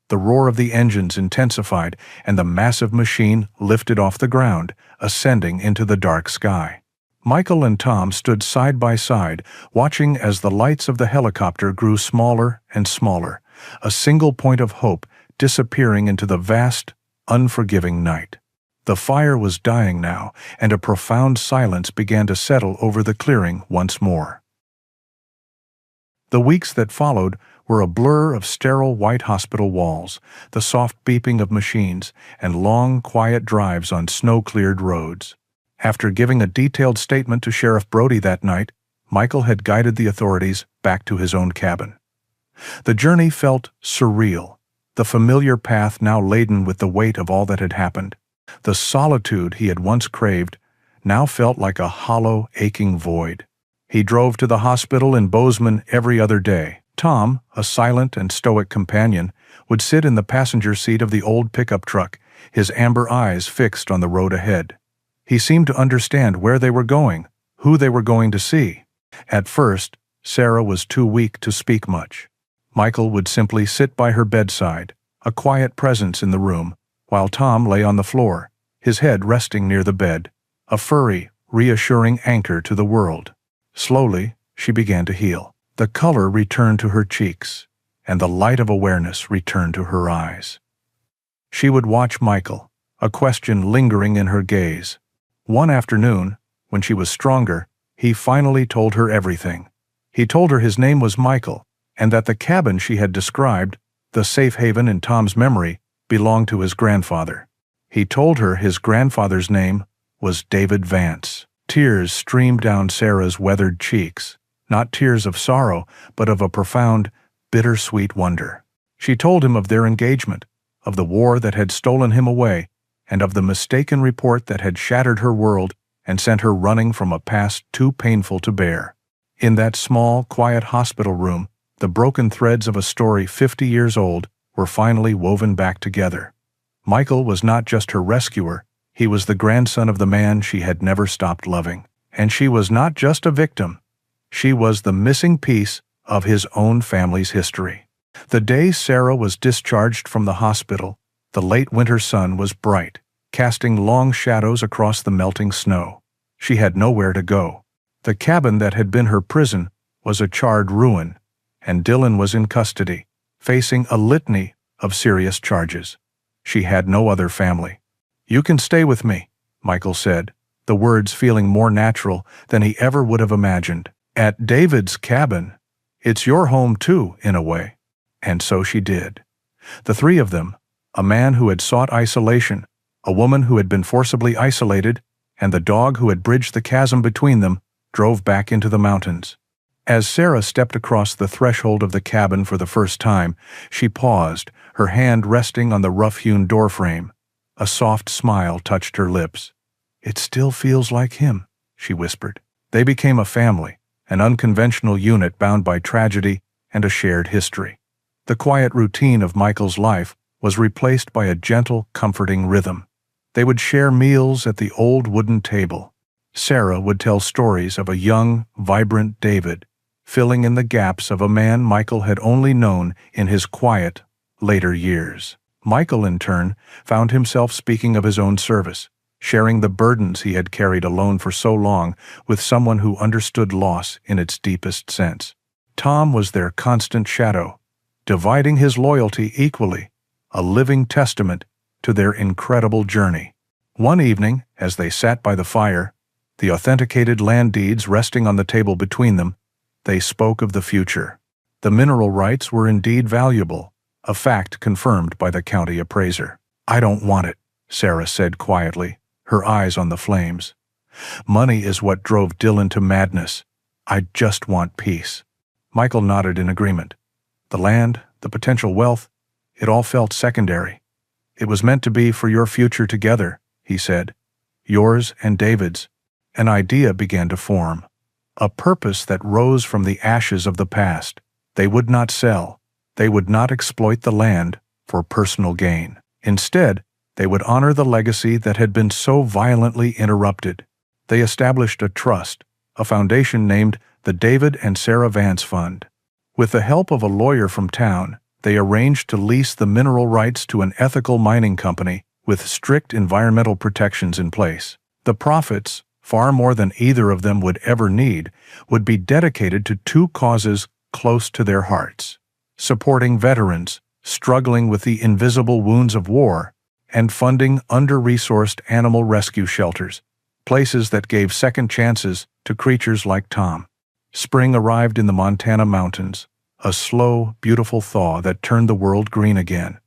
The roar of the engines intensified, and the massive machine lifted off the ground, ascending into the dark sky. Michael and Tom stood side by side, watching as the lights of the helicopter grew smaller and smaller, a single point of hope disappearing into the vast, unforgiving night. The fire was dying now, and a profound silence began to settle over the clearing once more. The weeks that followed were a blur of sterile white hospital walls, the soft beeping of machines, and long, quiet drives on snow-cleared roads. After giving a detailed statement to Sheriff Brody that night, Michael had guided the authorities back to his own cabin. The journey felt surreal, the familiar path now laden with the weight of all that had happened. The solitude he had once craved now felt like a hollow, aching void. He drove to the hospital in Bozeman every other day. Tom, a silent and stoic companion, would sit in the passenger seat of the old pickup truck, his amber eyes fixed on the road ahead. He seemed to understand where they were going, who they were going to see. At first, Sarah was too weak to speak much. Michael would simply sit by her bedside, a quiet presence in the room, while Tom lay on the floor, his head resting near the bed, a furry, reassuring anchor to the world. Slowly, she began to heal. The color returned to her cheeks, and the light of awareness returned to her eyes. She would watch Michael, a question lingering in her gaze. One afternoon, when she was stronger, he finally told her everything. He told her his name was Michael, and that the cabin she had described, the safe haven in Tom's memory, belonged to his grandfather. He told her his grandfather's name was David Vance. Tears streamed down Sarah's weathered cheeks. Not tears of sorrow, but of a profound, bittersweet wonder. She told him of their engagement, of the war that had stolen him away, and of the mistaken report that had shattered her world and sent her running from a past too painful to bear. In that small, quiet hospital room, the broken threads of a story 50 years old were finally woven back together. Michael was not just her rescuer, he was the grandson of the man she had never stopped loving. And she was not just a victim, she was the missing piece of his own family's history. The day Sarah was discharged from the hospital, the late winter sun was bright, casting long shadows across the melting snow. She had nowhere to go. The cabin that had been her prison was a charred ruin, and Dylan was in custody, facing a litany of serious charges. She had no other family. "You can stay with me," Michael said, the words feeling more natural than he ever would have imagined. "At David's cabin. It's your home too, in a way." And so she did. The three of them, a man who had sought isolation, a woman who had been forcibly isolated, and the dog who had bridged the chasm between them, drove back into the mountains. As Sarah stepped across the threshold of the cabin for the first time, she paused, her hand resting on the rough-hewn doorframe. A soft smile touched her lips. "It still feels like him," she whispered. They became a family, an unconventional unit bound by tragedy and a shared history. The quiet routine of Michael's life was replaced by a gentle, comforting rhythm. They would share meals at the old wooden table. Sarah would tell stories of a young, vibrant David, filling in the gaps of a man Michael had only known in his quiet, later years. Michael, in turn, found himself speaking of his own service, sharing the burdens he had carried alone for so long with someone who understood loss in its deepest sense. Tom was their constant shadow, dividing his loyalty equally, a living testament to their incredible journey. One evening, as they sat by the fire, the authenticated land deeds resting on the table between them, they spoke of the future. The mineral rights were indeed valuable, a fact confirmed by the county appraiser. "I don't want it," Sarah said quietly, her eyes on the flames. "Money is what drove Dylan to madness. I just want peace." Michael nodded in agreement. The land, the potential wealth, it all felt secondary. "It was meant to be for your future together," he said. "Yours and David's." An idea began to form. A purpose that rose from the ashes of the past. They would not sell. They would not exploit the land for personal gain. Instead, they would honor the legacy that had been so violently interrupted. They established a trust, a foundation named the David and Sarah Vance Fund. With the help of a lawyer from town, they arranged to lease the mineral rights to an ethical mining company with strict environmental protections in place. The profits, far more than either of them would ever need, would be dedicated to two causes close to their hearts: supporting veterans struggling with the invisible wounds of war, and funding under-resourced animal rescue shelters, places that gave second chances to creatures like Tom. Spring arrived in the Montana mountains, a slow, beautiful thaw that turned the world green again.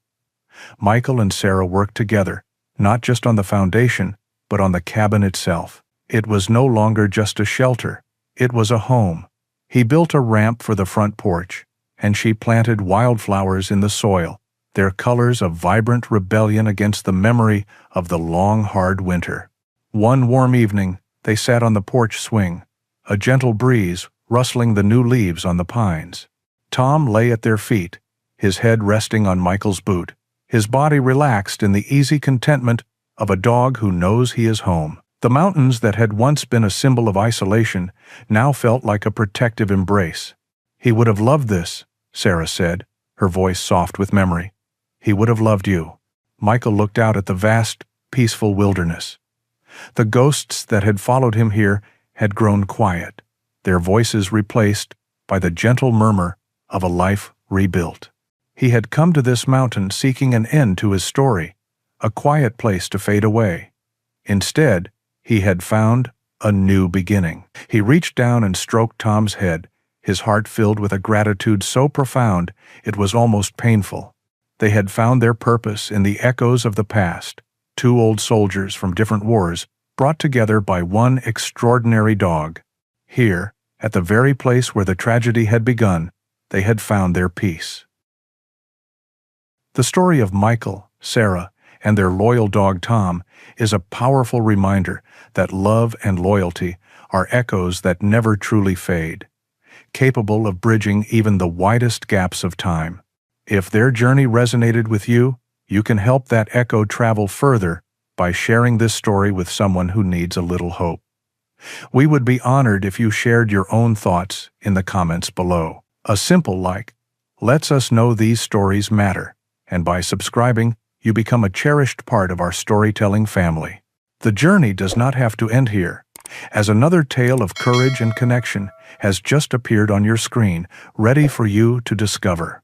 Michael and Sarah worked together, not just on the foundation, but on the cabin itself. It was no longer just a shelter, it was a home. He built a ramp for the front porch, and she planted wildflowers in the soil, their colors a vibrant rebellion against the memory of the long, hard winter. One warm evening, they sat on the porch swing, a gentle breeze rustling the new leaves on the pines. Tom lay at their feet, his head resting on Michael's boot, his body relaxed in the easy contentment of a dog who knows he is home. The mountains that had once been a symbol of isolation now felt like a protective embrace. "He would have loved this," Sarah said, her voice soft with memory. "He would have loved you." Michael looked out at the vast, peaceful wilderness. The ghosts that had followed him here had grown quiet, their voices replaced by the gentle murmur of a life rebuilt. He had come to this mountain seeking an end to his story, a quiet place to fade away. Instead, he had found a new beginning. He reached down and stroked Tom's head, his heart filled with a gratitude so profound it was almost painful. They had found their purpose in the echoes of the past, two old soldiers from different wars, brought together by one extraordinary dog. Here, at the very place where the tragedy had begun, they had found their peace. The story of Michael, Sarah, and their loyal dog Tom is a powerful reminder that love and loyalty are echoes that never truly fade, capable of bridging even the widest gaps of time. If their journey resonated with you, you can help that echo travel further by sharing this story with someone who needs a little hope. We would be honored if you shared your own thoughts in the comments below. A simple like lets us know these stories matter, and by subscribing, you become a cherished part of our storytelling family. The journey does not have to end here, as another tale of courage and connection has just appeared on your screen, ready for you to discover.